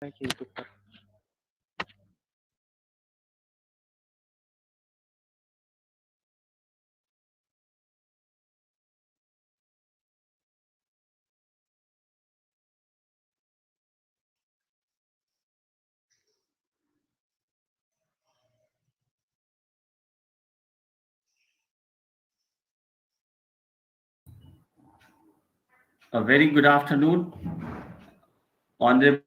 YouTube पर। A very good afternoon, Honorable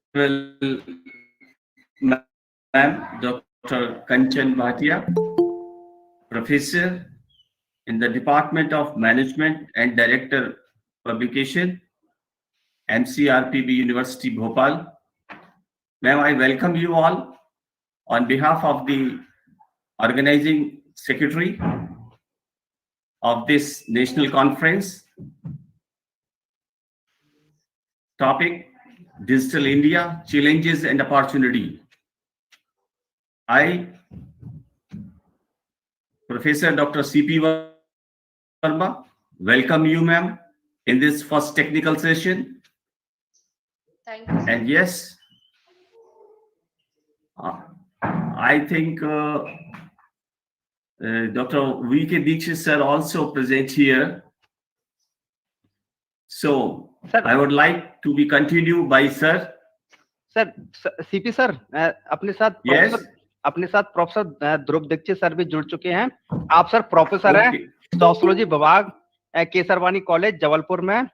Ma'am Dr. Kanchan Bhatia, Professor in the Department of Management and Director Publication, MCRPB University Bhopal. Ma'am, I welcome you all on behalf of the organizing secretary of this national conference. Topic: Digital India, Challenges and Opportunity. I, Professor Dr. C.P. Verma, welcome you, ma'am, in this first technical session. Thank you, And sir. yes, uh, I think Dr. V.K. Dikshit sir also present here. So sir I would like to be continued by sir. Sir CP sir Yes. अपने साथ professor ध्रुव Dixit sir भी जुड़ चुके हैं। आप sir professor हैं Okay. Sociology विभाग Kesarwani college Jabalpur में।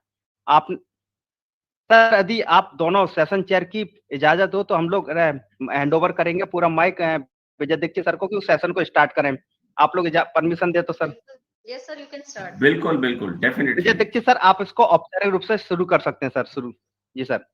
आप सर यदि आप दोनों सेशन चेयर की इजाजत हो तो हम लोग हैंडओवर करेंगे पूरा माइक विजय दीक्षित सर को कि उस सेशन को स्टार्ट करें। आप लोग परमिशन दे तो sir. Yes, sir, you can start. बिल्कुल बिल्कुल विजय डेफिनेटली दीक्षित सर आप इसको औपचारिक रूप से शुरू कर सकते हैं सर। शुरू जी sir.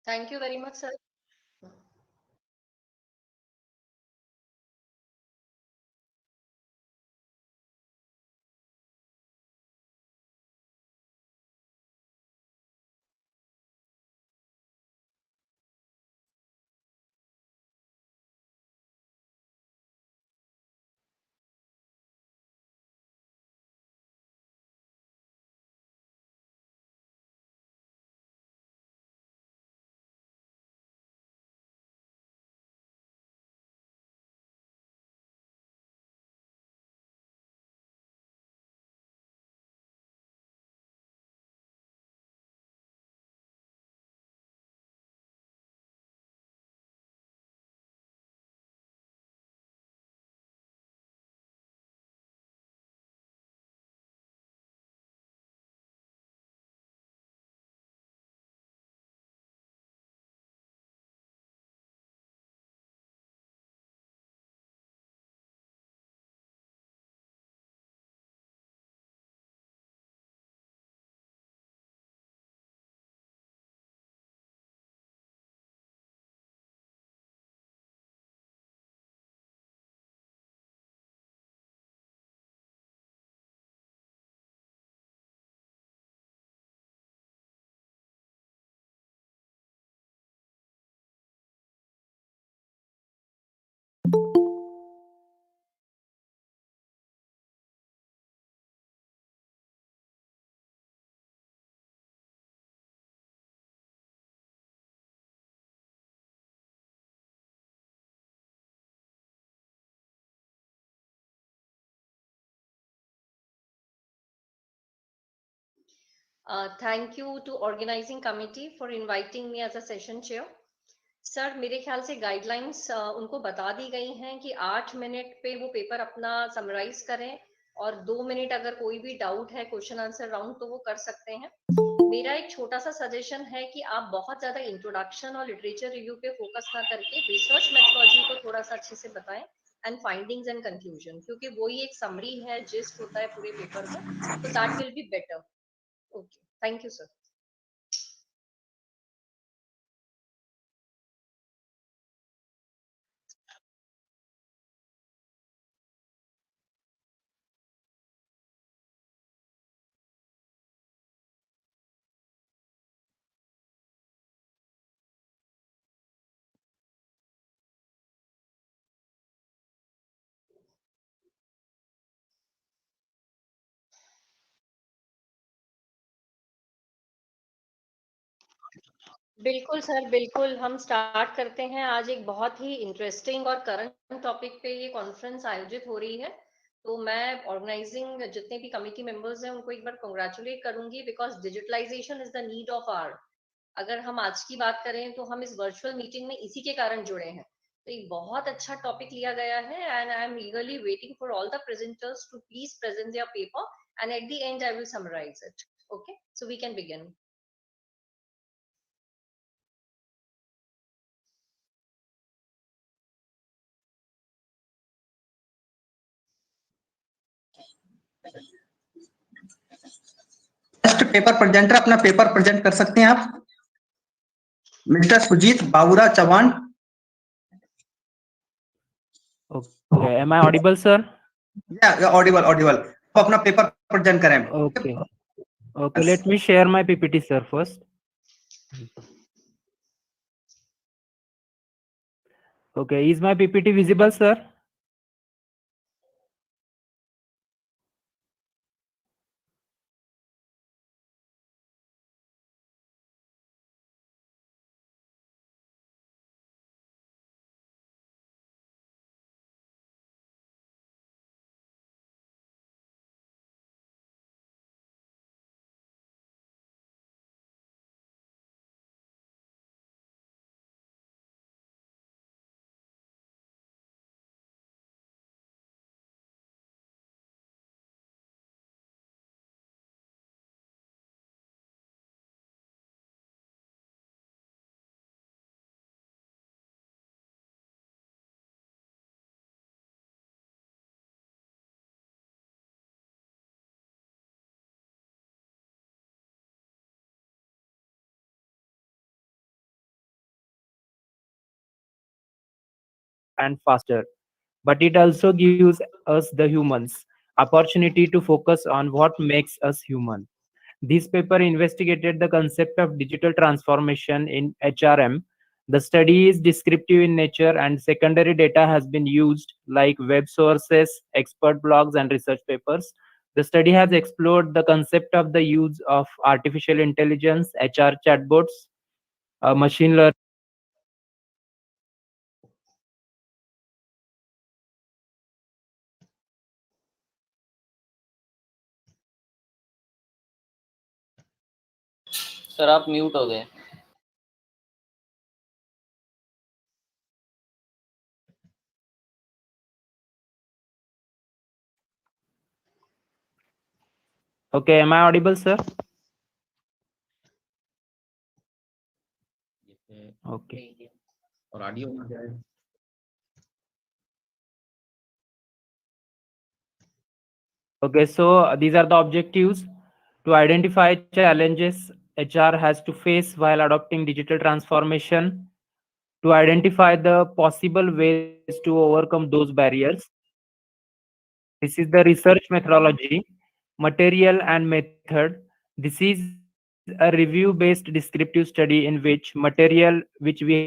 Thank you very much, sir. Thank you to organizing committee for inviting me as a session chair. Sir मेरे ख्याल से गाइडलाइंस उनको बता दी गई हैं कि 8 मिनट पे वो पेपर अपना समराइज करें और 2 मिनट अगर कोई भी डाउट है क्वेश्चन आंसर राउंड तो वो कर सकते हैं। मेरा एक छोटा सा सजेशन है कि आप बहुत ज्यादा इंट्रोडक्शन और लिटरेचर रिव्यू पे फोकस ना करके रिसर्च मेथोडोलॉजी को थोड़ा सा अच्छे से बताएं एंड फाइंडिंग्स एंड कंक्लूजन, क्योंकि वही एक समरी है, जिस्ट होता है पूरे पेपर में, तो that will be better. Okay, thank you sir. बिल्कुल सर, बिल्कुल हम स्टार्ट करते हैं। आज एक बहुत ही इंटरेस्टिंग और करंट टॉपिक पे ये कॉन्फ्रेंस आयोजित हो रही है, तो मैं ऑर्गेनाइजिंग जितने भी कमिटी मेंबर्स हैं उनको एक बार कंग्रेचुलेट करूंगी, because digitalisation is the need of hour. अगर हम आज की बात करें तो हम इस वर्चुअल मीटिंग में इसी के कारण जुड़े हैं। तो एक बहुत अच्छा टॉपिक लिया गया है and I am eagerly waiting for all the presenters to please present their paper and at the end I will summarise it. Okay, so we can begin. First paper presenter अपना paper present कर सकते हैं आप, mister Sujit Babura Chauhan. Okay, am I audible, sir? या audible audible, आप अपना paper present करें। Okay. Okay, let me share my PPT, sir, first. Okay, is my PPT visible, sir? And faster, but it also gives us, the humans, opportunity to focus on what makes us human. This paper investigated the concept of digital transformation in HRM. The study is descriptive in nature, and secondary data has been used, like web sources, expert blogs, and research papers. The study has explored the concept of the use of artificial intelligence, HR chatbots, machine learning. Sir आप mute हो गए। Okay, am I audible, sir? Okay. और audio में क्या है? Okay, so these are the objectives: to identify challenges HR has to face while adopting digital transformation, to identify the possible ways to overcome those barriers. This is the research methodology, material and method. This is a review-based descriptive study in which material which we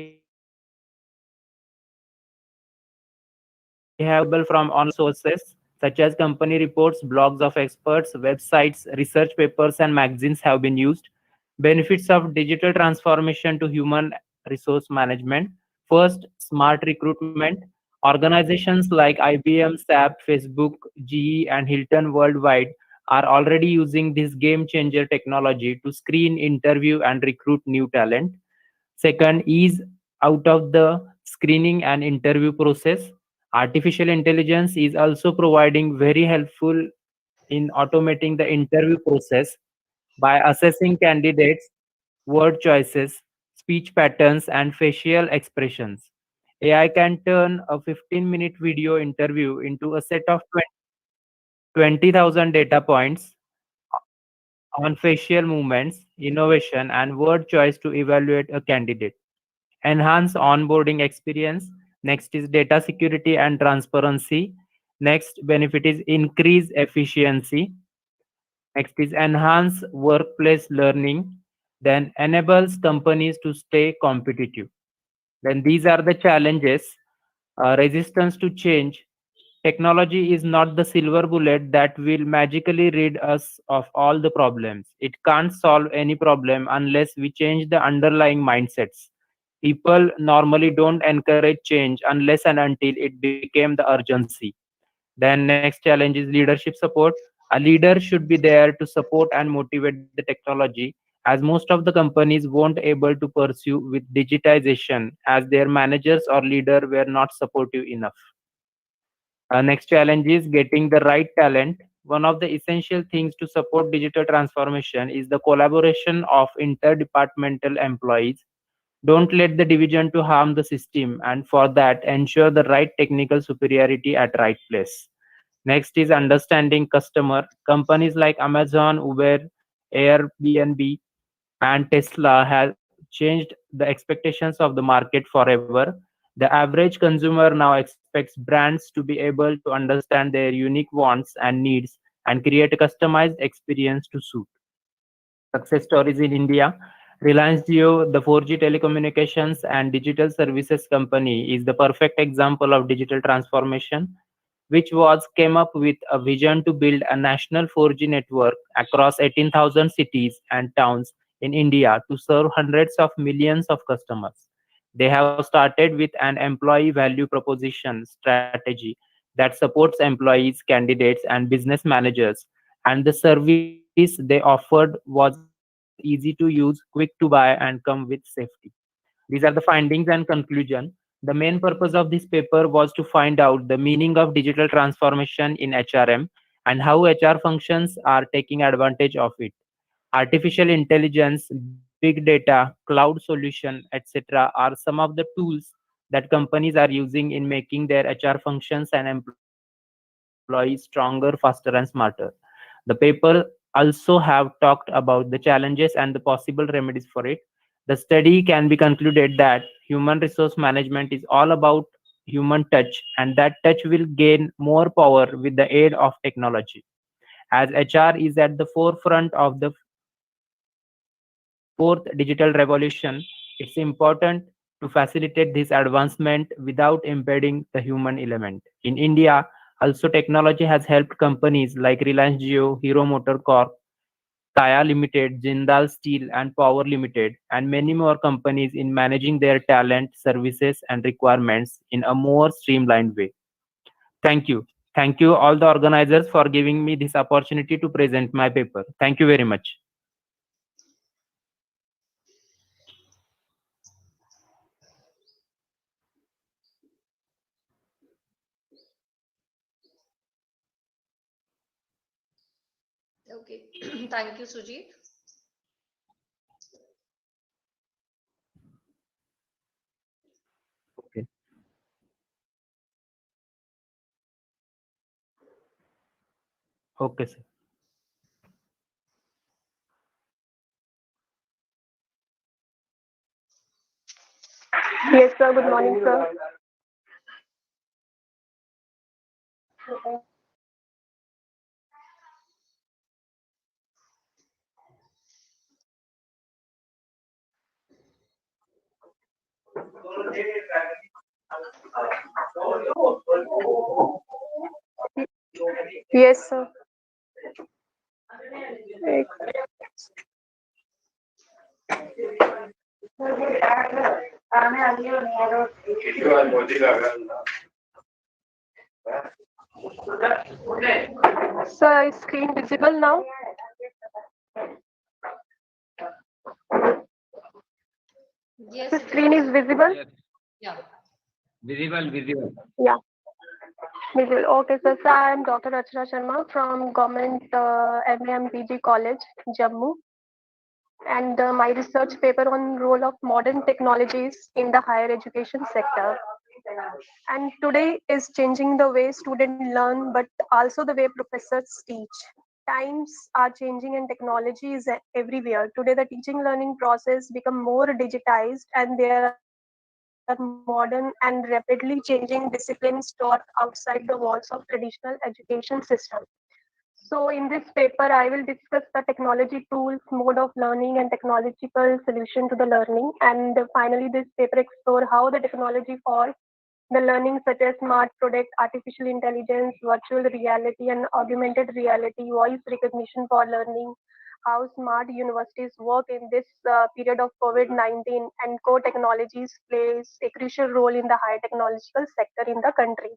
have available from online sources such as company reports, blogs of experts, websites, research papers, and magazines have been used. Benefits of digital transformation to human resource management. First, smart recruitment. Organizations like IBM, SAP, Facebook, GE, and Hilton worldwide are already using this game changer technology to screen, interview, and recruit new talent. Second, ease out of the screening and interview process. Artificial intelligence is also providing very helpful in automating the interview process by assessing candidates' word choices, speech patterns, and facial expressions. AI can turn a 15-minute video interview into a set of 20,000 data points on facial movements, innovation, and word choice to evaluate a candidate. Enhance onboarding experience. Next is data security and transparency. Next benefit is increase efficiency. Next is enhance workplace learning. Then enables companies to stay competitive. Then these are the challenges. Resistance to change. Technology is not the silver bullet that will magically rid us of all the problems. It can't solve any problem unless we change the underlying mindsets. People normally don't encourage change unless and until it became the urgency. Then next challenge is leadership support. A leader should be there to support and motivate the technology, as most of the companies won't able to pursue with digitization as their managers or leader were not supportive enough. Next challenge is getting the right talent. One of the essential things to support digital transformation is the collaboration of interdepartmental employees. Don't let the division to harm the system, and for that, ensure the right technical superiority at right place. Next is understanding customer. Companies like Amazon, Uber, Airbnb, and Tesla have changed the expectations of the market forever. The average consumer now expects brands to be able to understand their unique wants and needs and create a customized experience to suit. Success stories in India. Reliance Jio, the 4G telecommunications and digital services company, is the perfect example of digital transformation, which was came up with a vision to build a national 4G network across 18,000 cities and towns in India to serve hundreds of millions of customers. They have started with an employee value proposition strategy that supports employees, candidates, and business managers, and the service they offered was easy to use, quick to buy, and come with safety. These are the findings and conclusion. The main purpose of this paper was to find out the meaning of digital transformation in HRM and how HR functions are taking advantage of it. Artificial intelligence, big data, cloud solution, etc. are some of the tools that companies are using in making their HR functions and employees stronger, faster, and smarter. The paper also have talked about the challenges and the possible remedies for it. The study can be concluded that human resource management is all about human touch, and that touch will gain more power with the aid of technology. As HR is at the forefront of the fourth digital revolution, it's important to facilitate this advancement without impeding the human element. In India, also technology has helped companies like Reliance Jio, Hero Motor Corp, Kaya Limited, Jindal Steel and Power Limited, and many more companies in managing their talent, services, and requirements in a more streamlined way. Thank you. Thank you all the organizers for giving me this opportunity to present my paper. Thank you very much. Okay, thank you, Sujit. Okay. Okay, sir. Yes, sir. Good morning, sir. Yes, sir. Sir, is screen visible now? Yes, The it screen is visible? Yeah. Visible, visible. Yeah, visible. Okay, sir. So I am Dr. Rachna Sharma from Government MAMPG College, Jammu. And my research paper on role of modern technologies in the higher education sector. And today is changing the way students learn, but also the way professors teach. Times are changing and technology is everywhere. Today, the teaching learning process become more digitized, and there are modern and rapidly changing disciplines taught outside the walls of traditional education system. So in this paper, I will discuss the technology tools, mode of learning, and technological solution to the learning. And finally, this paper explore how the technology for the learning such as smart product, artificial intelligence, virtual reality, and augmented reality, voice recognition for learning, how smart universities work in this period of COVID-19, and core technologies plays a crucial role in the high technological sector in the country.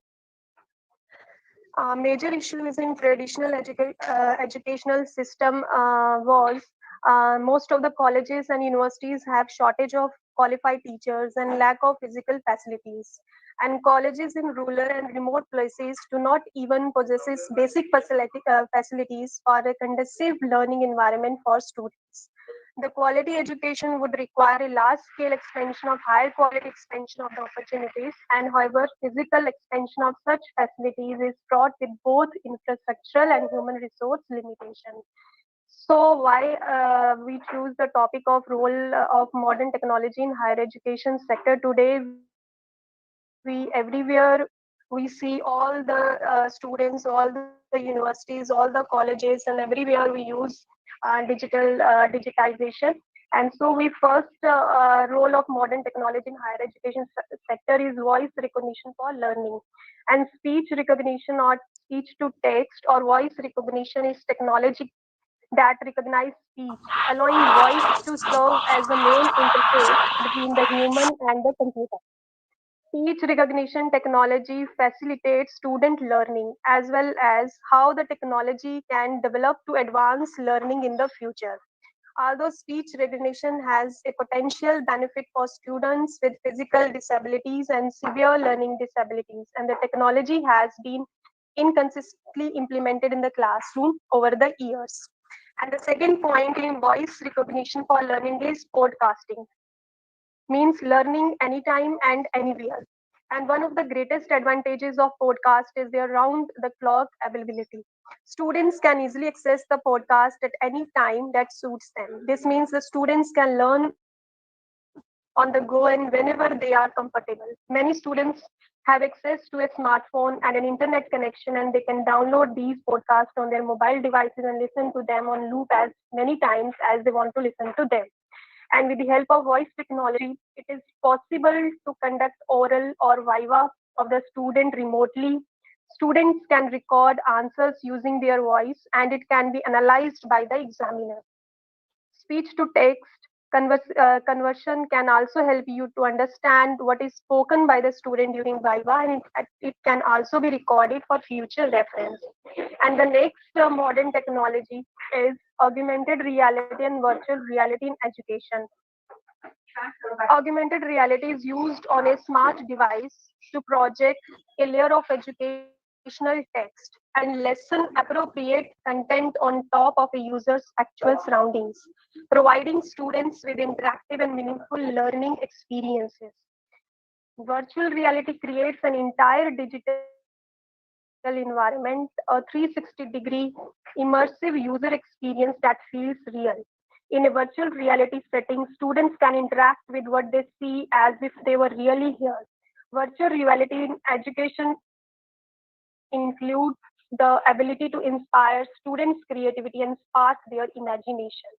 Major issues in traditional educational system was most of the colleges and universities have shortage of qualified teachers and lack of physical facilities. And colleges in rural and remote places do not even possess basic facilities for a conducive learning environment for students. The quality education would require a large scale expansion of higher quality expansion of the opportunities, and however, physical expansion of such facilities is fraught with both infrastructural and human resource limitations. So, why we choose the topic of role of modern technology in higher education sector today? We everywhere we see all the students, all the universities, all the colleges, and everywhere we use digitization. And so we first role of modern technology in higher education sector is voice recognition for learning. And speech recognition or speech to text or voice recognition is technology that recognize speech, allowing voice to serve as the main interface between the human and the computer. Speech recognition technology facilitates student learning as well as how the technology can develop to advance learning in the future. Although speech recognition has a potential benefit for students with physical disabilities and severe learning disabilities, and the technology has been inconsistently implemented in the classroom over the years. And the second point in voice recognition for learning is podcasting, means learning anytime and anywhere. And one of the greatest advantages of podcast is their round the clock availability. Students can easily access the podcast at any time that suits them. This means the students can learn on the go and whenever they are comfortable. Many students have access to a smartphone and an internet connection, and they can download these podcasts on their mobile devices and listen to them on loop as many times as they want to listen to them. And with the help of voice technology, it is possible to conduct oral or viva of the student remotely. Students can record answers using their voice, and it can be analyzed by the examiner. Speech to text conversion can also help you to understand what is spoken by the student during viva, and it can also be recorded for future reference. And the next modern technology is augmented reality and virtual reality in education. Augmented reality is used on a smart device to project a layer of educational text and lesson appropriate content on top of a user's actual surroundings, providing students with interactive and meaningful learning experiences. Virtual reality creates an entire digital environment, a 360-degree immersive user experience that feels real. In a virtual reality setting, students can interact with what they see as if they were really here. Virtual reality in education includes the ability to inspire students' creativity and spark their imagination.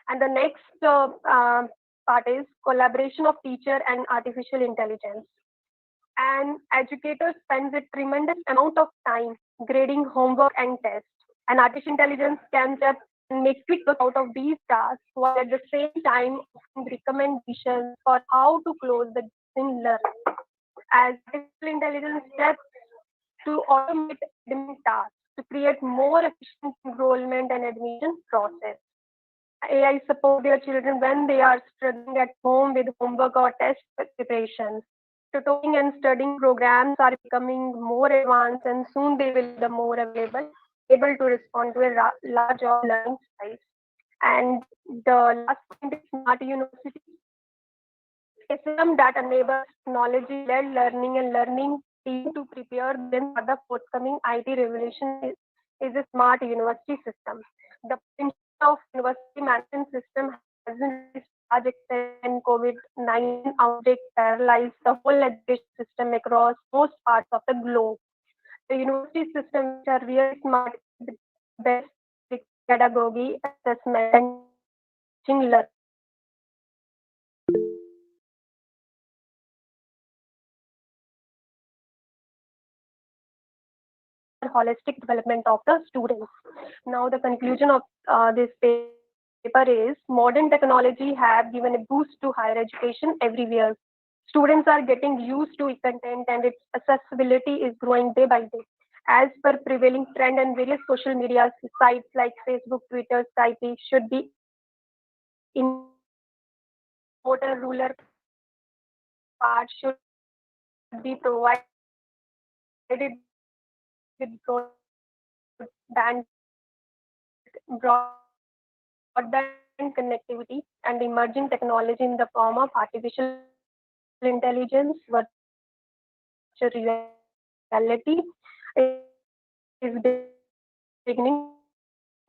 And the next part is collaboration of teacher and artificial intelligence. An educator spends a tremendous amount of time grading homework and tests. And artificial intelligence can just make quick work out of these tasks while at the same time offering recommendations for how to close the gaps in learning. As artificial intelligence steps to automate admin tasks, to create more efficient enrollment and admission process. AI support their children when they are struggling at home with homework or test preparations. Tutoring and studying programs are becoming more advanced and soon they will be more available, able to respond to a large of learning styles. And the last point is smart university, a system that enables technology-led learning and learning team to prepare them for the forthcoming IT revolution is a smart university system. The potential of university management system has been large extent when COVID-19 outbreak paralyzed the whole education system across most parts of the globe. The university systems are really smart, with best pedagogy, assessment, and teaching learning. Holistic development of the students. Now, the conclusion of this paper is modern technology have given a boost to higher education everywhere. Students are getting used to content and its accessibility is growing day by day. As per prevailing trend and various social media sites like Facebook, Twitter, Skype should be in rural parts should be provided with broadband connectivity and emerging technology in the form of artificial intelligence, virtual reality is beginning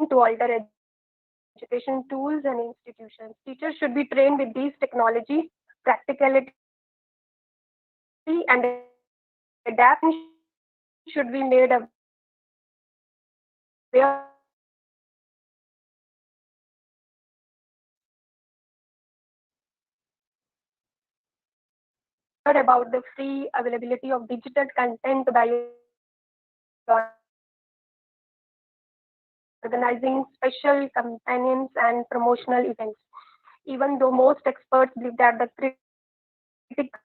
to alter education tools and institutions. Teachers should be trained with these technologies, practicality, and adaptation should be made aware about the free availability of digital content by organizing special companions and promotional events. Even though most experts believe that the critical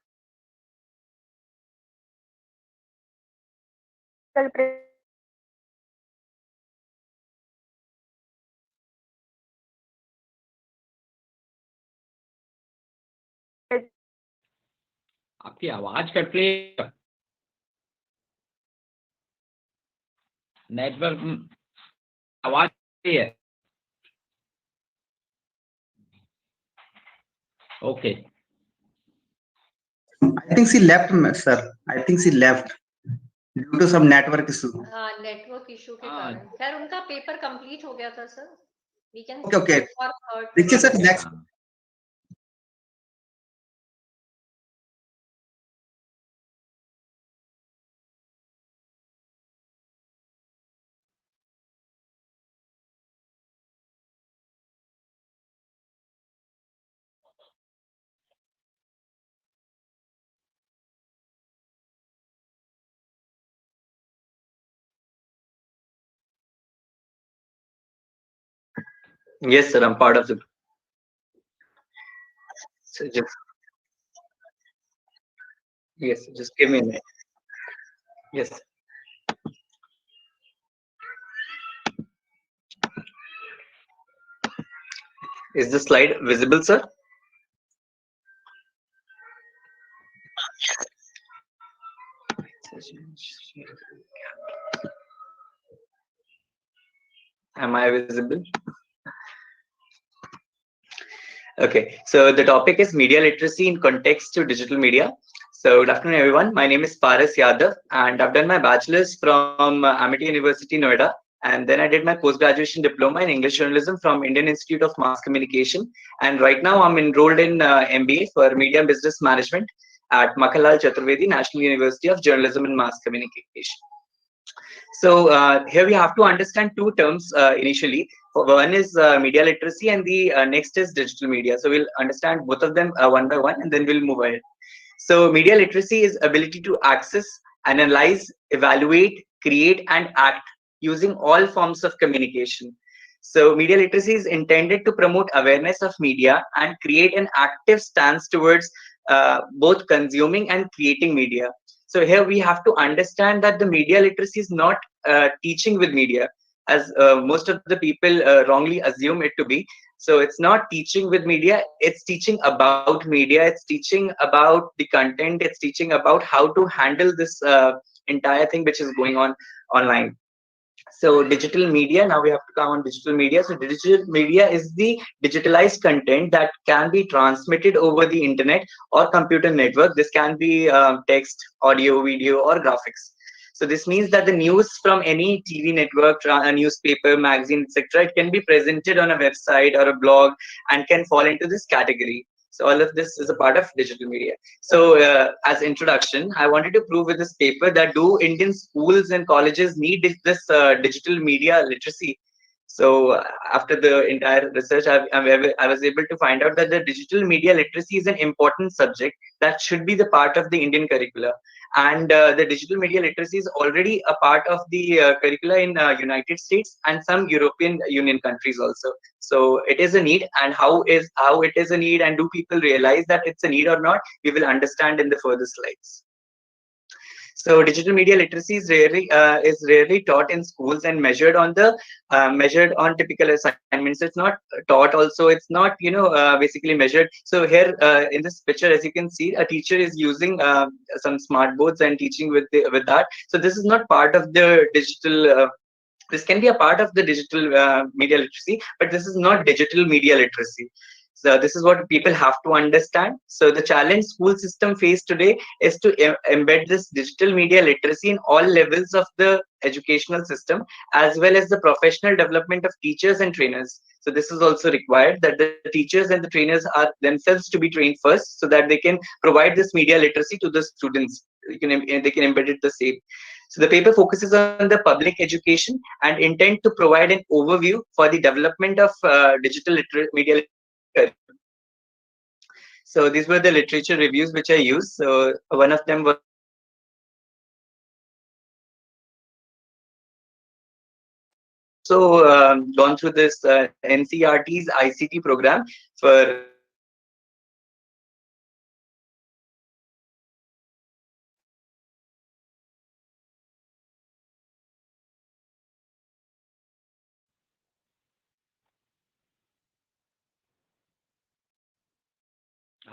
आपकी आवाज cut रही है network आवाज है okay I think she left, sir. I think she left due to some network issue. हाँ, network issue के कारण। खैर उनका पेपर कंप्लीट हो गया था sir. We can Okay. Dikshit sir, next. Yes, sir. I'm part of the. So just give me a minute. Yes. Is the slide visible, sir? Am I visible? Okay, so the topic is media literacy in context to digital media. So good afternoon, everyone. My name is Paras Yadav, and I've done my bachelor's from Amity University, Noida. And then I did my post-graduation diploma in English journalism from Indian Institute of Mass Communication. And right now I'm enrolled in MBA for Media and Business Management at Makhalal Chaturvedi, National University of Journalism and Mass Communication. So here we have to understand two terms initially. One is media literacy and the next is digital media. So we'll understand both of them one by one and then we'll move ahead. So media literacy is ability to access, analyze, evaluate, create and act using all forms of communication. So media literacy is intended to promote awareness of media and create an active stance towards both consuming and creating media. So here we have to understand that the media literacy is not teaching with media, as most of the people wrongly assume it to be. So it's not teaching with media, it's teaching about media, it's teaching about the content, it's teaching about how to handle this entire thing which is going on online. So digital media, now we have to come on digital media. So digital media is the digitalized content that can be transmitted over the internet or computer network. This can be text, audio, video, or graphics. So this means that the news from any TV network, a newspaper, magazine, etc., it can be presented on a website or a blog and can fall into this category. So all of this is a part of digital media. So as introduction, I wanted to prove with this paper that do Indian schools and colleges need this digital media literacy. So after the entire research, I was able to find out that the digital media literacy is an important subject that should be the part of the Indian curricula. And the digital media literacy is already a part of the curricula in United States and some European Union countries also. So it is a need, and how it is a need, and do people realize that it's a need or not, we will understand in the further slides. So digital media literacy is rarely taught in schools and measured on typical assignments. It's not taught. Also, it's not basically measured. So here in this picture, as you can see, a teacher is using some smart boards and teaching with that. So this is not part of the digital. This can be a part of the digital media literacy, but this is not digital media literacy. So this is what people have to understand. So the challenge school system face today is to embed this digital media literacy in all levels of the educational system, as well as the professional development of teachers and trainers. So this is also required that the teachers and the trainers are themselves to be trained first, so that they can provide this media literacy to the students. They can embed it the same. So the paper focuses on the public education and intent to provide an overview for the development of digital media. So these were the literature reviews which I used. So one of them was gone through this NCERT's ICT program for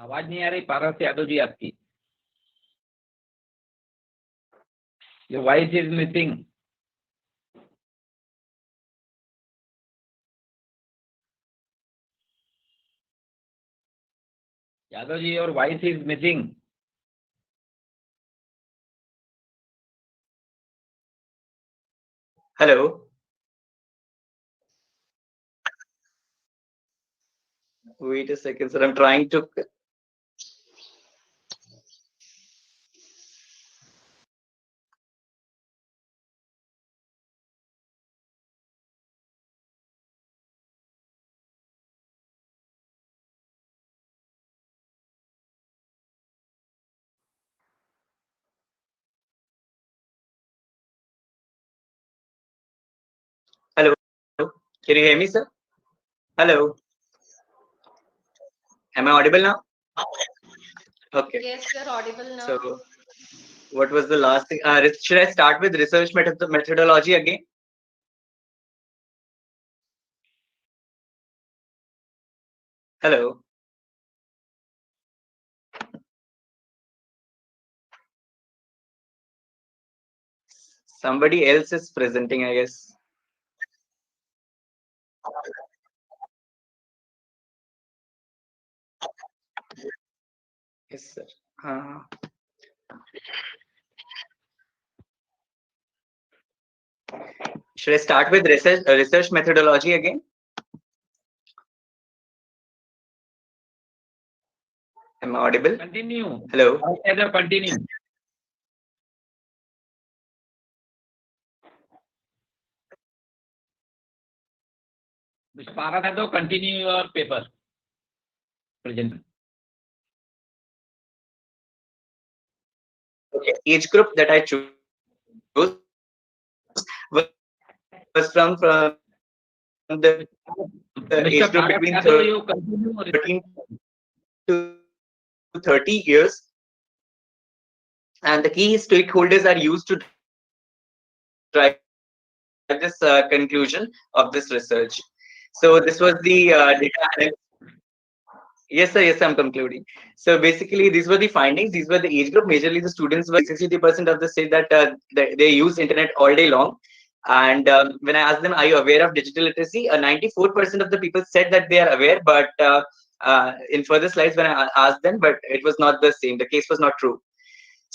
आवाज नहीं आ रही पारस यादव जी आपकी. Your voice is missing. Yadav ji, your voice is missing. Hello. Wait a second, sir. I'm trying to. Hello. Can you hear me, sir? Hello. Am I audible now? Okay. Yes, you're audible now. So, what was the last thing? Should I start with research methodology again? Hello. Somebody else is presenting, I guess. Yes, sir. Should I start with research methodology again? Am I audible? Continue. Hello. Continue. Mr. Paras Yadav, continue your paper. Present. Okay. Age group that I chose was from the age group between 13 to 30 years. and the key stakeholders are used to drive this conclusion of this research. So this was the data analysis. Yes, sir. Yes, I'm concluding. So basically, these were the findings. These were the age group. Majorly, the students were 63% of the say that they use internet all day long. And when I asked them, "Are you aware of digital literacy?" 94% of the people said that they are aware. But in further slides, when I asked them, but it was not the same. The case was not true.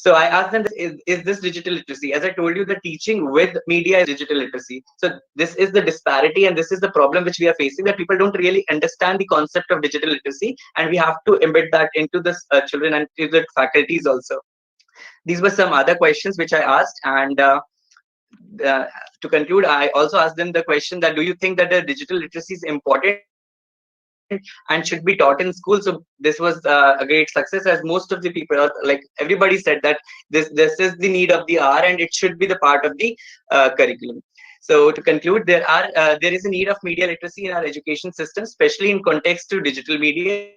So I asked them, is this digital literacy? As I told you, the teaching with media is digital literacy. So this is the disparity, and this is the problem which we are facing, that people don't really understand the concept of digital literacy, and we have to embed that into the children and to the faculties also. These were some other questions which I asked, and to conclude, I also asked them the question that, do you think that the digital literacy is important and should be taught in school? So this was a great success, as most of the people, like everybody, said that this is the need of the hour and it should be the part of the curriculum. So to conclude, there is a need of media literacy in our education system, especially in context to digital media.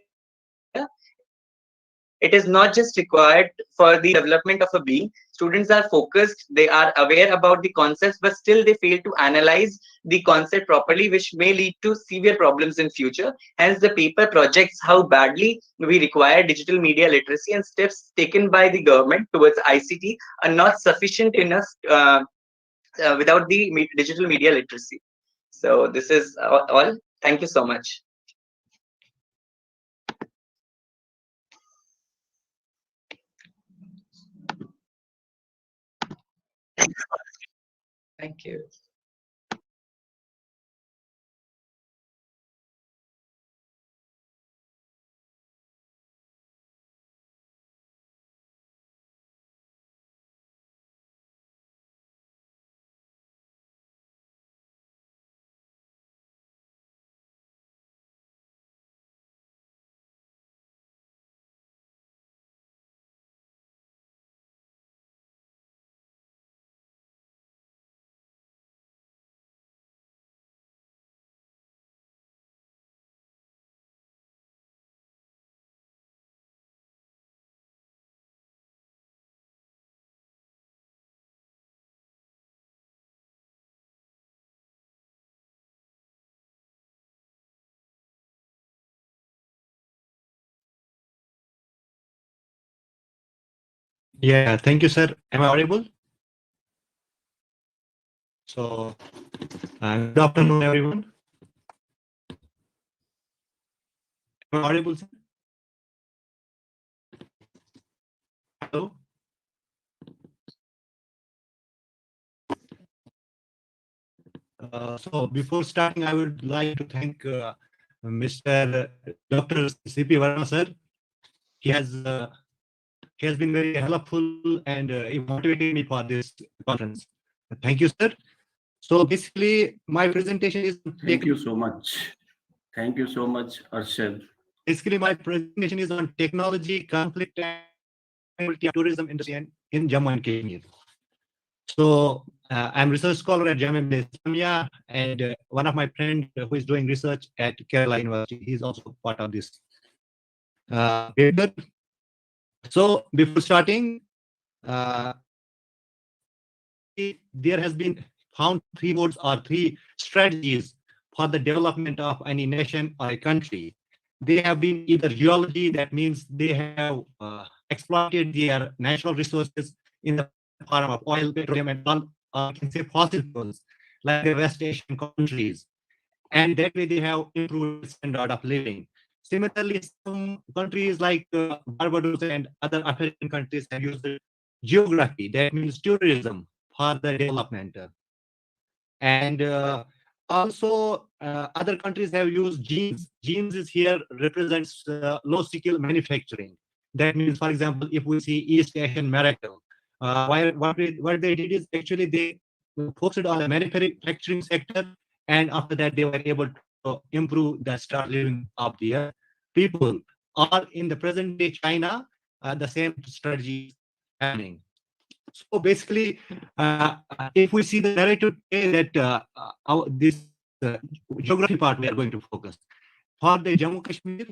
It is not just required for the development of a being. Students are focused, they are aware about the concepts, but still they fail to analyze the concept properly, which may lead to severe problems in future. Hence, the paper projects how badly we require digital media literacy, and steps taken by the government towards ICT are not sufficient enough without the digital media literacy. So this is all. Thank you so much. Thank you. Yeah, thank you, sir. Am I audible? So, good afternoon, everyone. Am I audible, sir? Hello? So before starting, I would like to thank Mr. Dr. C.P. Verma, sir. He has been very helpful and he motivated me for this conference. Thank you, sir. So basically, my presentation is. Thank you so much. Thank you so much, Arshad. Basically, my presentation is on technology, conflict, and tourism industry in Jammu and Kashmir. So I'm research scholar at Jamia Islamia, and one of my friends who is doing research at Kerala University, he's also part of this paper. So before starting, there has been found three modes or three strategies for the development of any nation or a country. They have been either geology, that means they have exploited their natural resources in the form of oil, petroleum, and I can say fossil fuels, like the West Asian countries. And that way they have improved standard of living. Similarly, some countries like Barbados and other African countries have used geography, that means tourism, for the development. And also, other countries have used genes. Genes is here represents low skill manufacturing. That means, for example, if we see East Asian miracle, what they did is actually they focused on the manufacturing sector, and after that they were able to improve the standard of living of their people. Or in the present day China, the same strategy is happening. So basically, if we see the narrative that this geography part we are going to focus. For the Jammu Kashmir,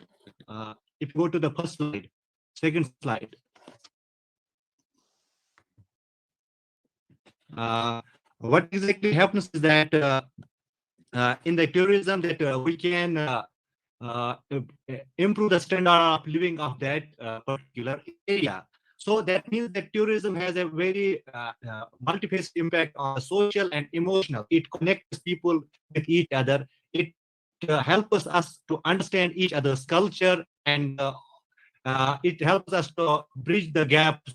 if you go to the first slide, second slide. what exactly happens is that in the tourism that we can improve the standard of living of that particular area. So that means that tourism has a very multifaceted impact on the social and emotional. It connects people with each other. It helps us to understand each other's culture, and it helps us to bridge the gaps.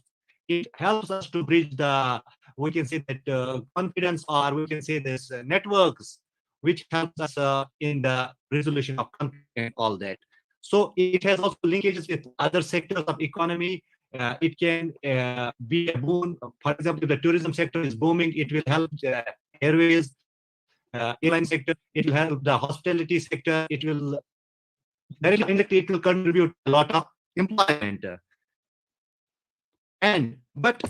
It helps us to bridge the, we can say that confidence, or we can say this networks, which helps us in the resolution of conflict and all that. So it has also linkages with other sectors of economy. It can be a boon. For example, if the tourism sector is booming, it will help airways, airline sector. It will help the hospitality sector. It will directly, indirectly, it will contribute a lot of employment. But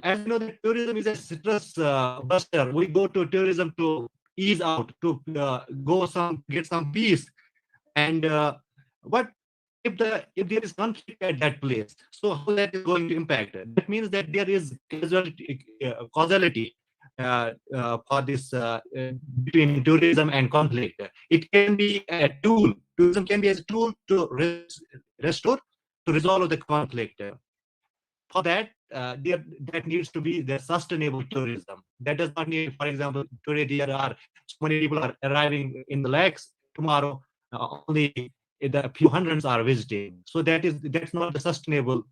as you know, that tourism is a stress buster. We go to tourism to ease out, to get some peace. And what if there is conflict at that place? So how that is going to impact? That means that there is causality for this between tourism and conflict. It can be a tool. Tourism can be a tool to restore, to resolve the conflict. For that, that needs to be the sustainable tourism. That does not need, for example, today there are so many people are arriving in the lakes. Tomorrow, only the few hundreds are visiting. So that's not the sustainable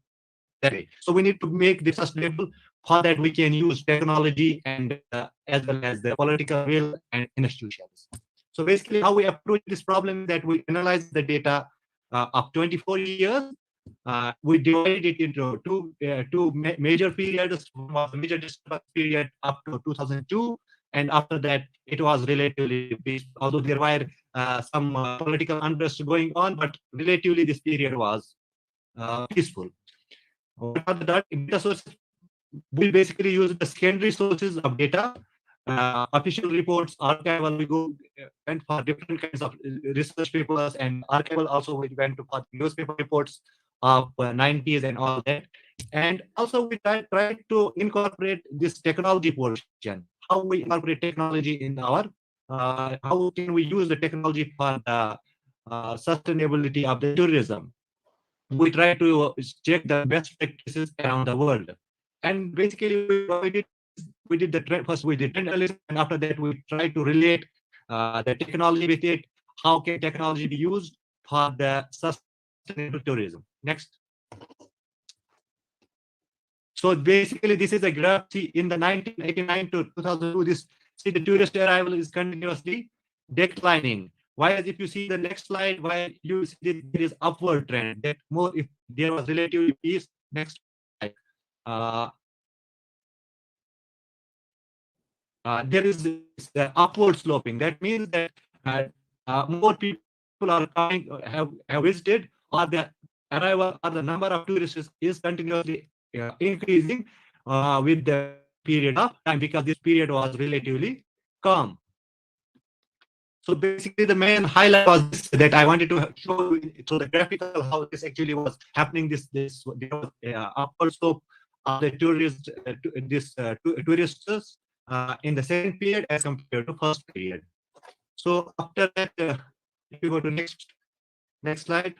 that way. So we need to make this sustainable. For that, we can use technology and as well as the political will and institutions. So basically, how we approach this problem is that we analyze the data of 24 years. We divided it into two major periods. One was the major disturbance period up to 2002, and after that it was relatively peaceful, although there were some political unrest going on, but relatively this period was peaceful. What are the data sources? We basically use the secondary sources of data, official reports, archival. We went for different kinds of research papers, and archival also we went to for newspaper reports of 90s and all that. And also we try to incorporate this technology portion. How we incorporate technology in our, how can we use the technology for the sustainability of the tourism? We try to check the best practices around the world. And basically we did the trend, first we did trend analysis, and after that we try to relate the technology with it. How can technology be used for the sustainable tourism? Next. So basically, this is a graph. See, in the 1989 to 2002, the tourist arrival is continuously declining. Whereas if you see the next slide, where you see there is upward trend. That more, if there was relatively peace. Next slide. There is this upward sloping. That means that more people are coming, have visited, or the arrival or the number of tourists is continuously increasing with the period of time, because this period was relatively calm. So basically, the main highlight was this, that I wanted to show you through the graphical how this actually was happening. There was upward slope of the tourists, tourists in the second period as compared to first period. So after that, if you go to next slide.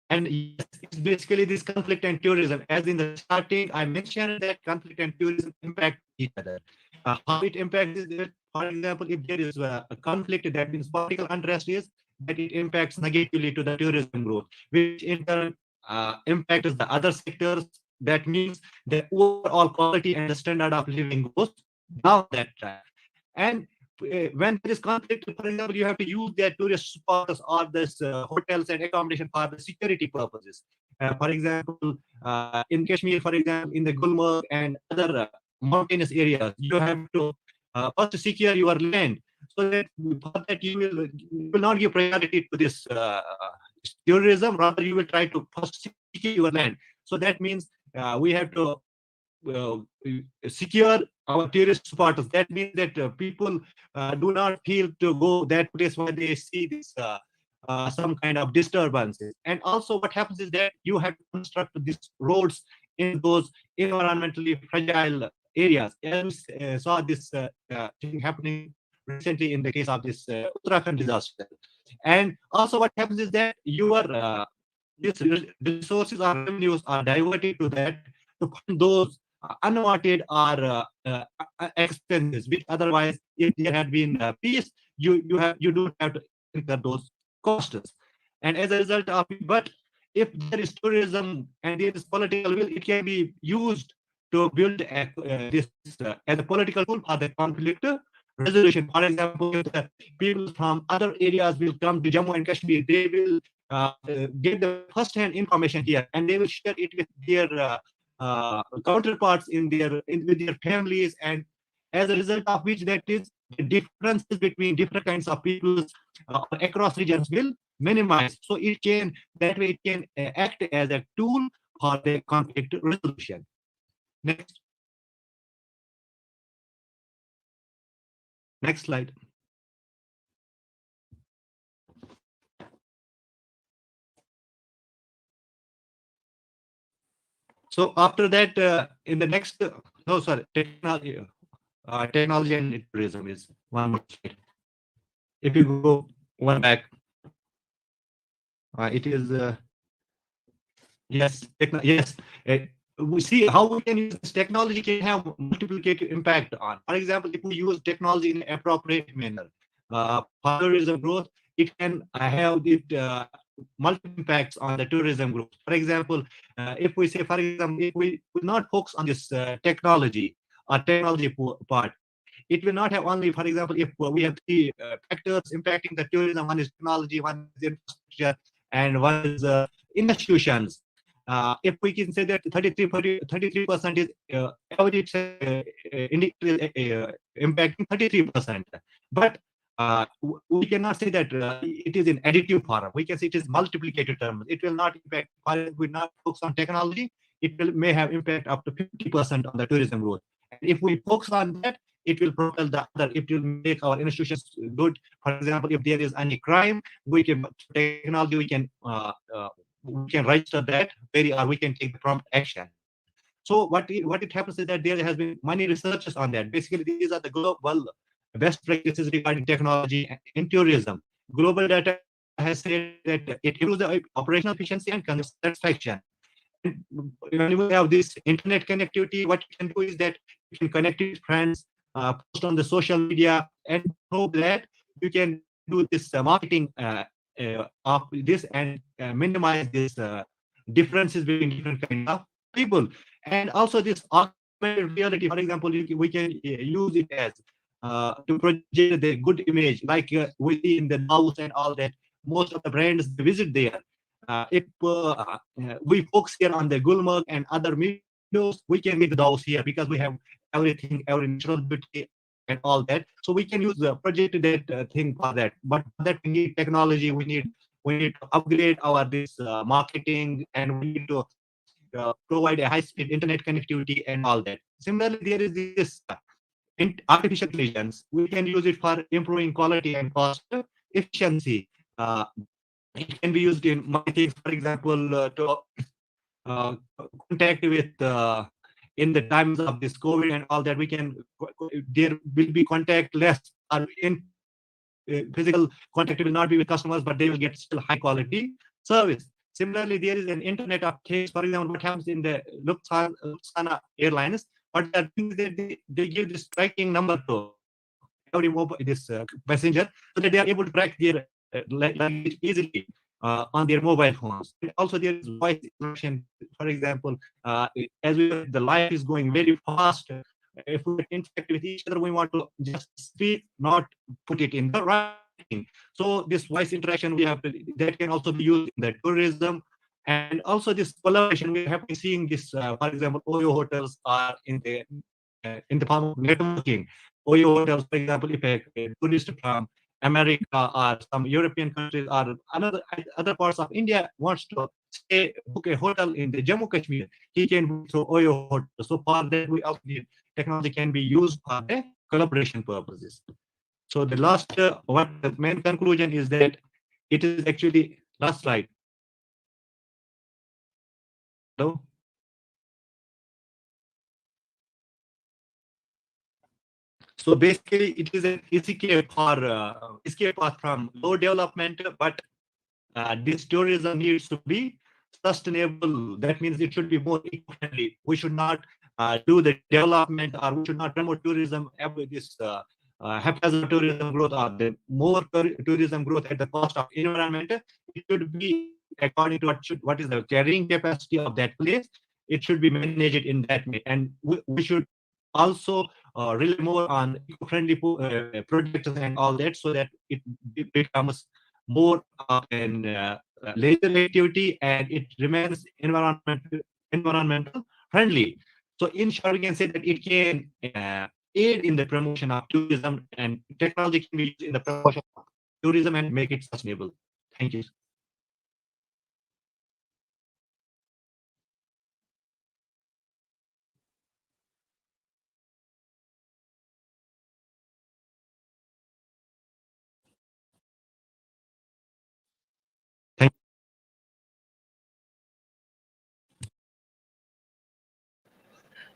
And yes, it's basically this conflict and tourism. As in the starting, I mentioned that conflict and tourism impact each other. How it impacts is that, for example, if there is a conflict, that means political unrest is that it impacts negatively to the tourism growth, which in turn impacts the other sectors. That means the overall quality and the standard of living goes down that track. And when there is conflict, for example, you have to use their tourist spots or this hotels and accommodation for the security purposes. For example, in Kashmir, for example, in the Gulmarg and other mountainous areas, you have to first secure your land. So that for that you will not give priority to this tourism. Rather, you will try to first secure your land. So that means we have to secure our tourist spots. That means that people do not feel to go that place where they see this some kind of disturbances. And also what happens is that you have to construct these roads in those environmentally fragile areas. As we saw this thing happening recently in the case of this Uttarakhand disaster. And also what happens is that your these resources or revenues are diverted to that to fund those unwanted or expenses, which otherwise, if there had been peace, you don't have to incur those costs. And as a result of it, but if there is tourism and there is political will, it can be used to build this as a political tool for the conflict resolution. For example, if the people from other areas will come to Jammu and Kashmir, they will get the first-hand information here, and they will share it with their counterparts with their families, and as a result of which, that is, the differences between different kinds of people across regions will minimize. So it can act as a tool for the conflict resolution. Next slide. So after that, in the next, technology and tourism is one more slide. If you go one back, it is yes. We see how we can use this technology can have multiplicative impact on. For example, if we use technology in an appropriate manner for tourism growth, it can have multiple impacts on the tourism growth. For example, if we say, for example, if we will not focus on this technology or technology part, it will not have only, for example, if we have three factors impacting the tourism: one is technology, one is infrastructure, and one is institutions. If we can say that 33% is average impacting 33%, but we cannot say that it is in additive form. We can say it is multiplicative terms. It will not impact. If we not focus on technology, it may have impact up to 50% on the tourism growth. And if we focus on that, it will propel the other. It will make our institutions good. For example, if there is any crime, we can technology. We can register that or we can take the prompt action. So what it happens is that there has been many researches on that. Basically, these are the global best practices regarding technology in tourism. Global data has said that it improves the operational efficiency and customer satisfaction. And when we have this internet connectivity, what you can do is that you can connect with friends, post on the social media, and hope that you can do this marketing of this and minimize this differences between different kinds of people. And also this augmented reality, for example, we can use it as to project the good image, like we see in the Davos and all that. Most of the brands visit there. If we focus here on the Gulmarg and other meadows, we can get Davos here because we have everything, every natural beauty and all that. So we can use the project that thing for that. But for that we need technology. We need to upgrade our marketing, and we need to provide a high-speed internet connectivity and all that. Similarly, there is this artificial intelligence. We can use it for improving quality and cost efficiency. It can be used in many things. For example, to contact with in the times of this COVID and all that, there will be contact less, or in physical contact will not be with customers, but they will get still high quality service. Similarly, there is an Internet of Things. For example, what happens in the Lufthansa Airlines? What they are doing is that they give this tracking number to every passenger, so that they are able to track their luggage easily on their mobile phones. And also, there is voice interaction. For example, as the life is going very fast, if we interact with each other, we want to just speak, not put it in the writing. So this voice interaction that can also be used in the tourism. And also this collaboration, we have been seeing this, for example, OYO hotels are in the form of networking. OYO hotels, for example, if a tourist from America or some European countries or other parts of India wants to book a hotel in the Jammu Kashmir, he can book through OYO hotel. So for that, we also need technology can be used for the collaboration purposes. So the last, what the main conclusion is that it is actually last slide. Hello. So basically, it is an escape path from low development, but this tourism needs to be sustainable. That means it should be more eco-friendly. We should not do the development, or we should not promote tourism with this haphazard tourism growth, or the more tourism growth at the cost of environment. It should be according to what is the carrying capacity of that place. It should be managed in that way, and we should also rely more on eco-friendly projects and all that, so that it becomes more of an leisure activity and it remains environmental friendly. So in short, we can say that it can aid in the promotion of tourism, and technology can be used in the promotion of tourism and make it sustainable. Thank you.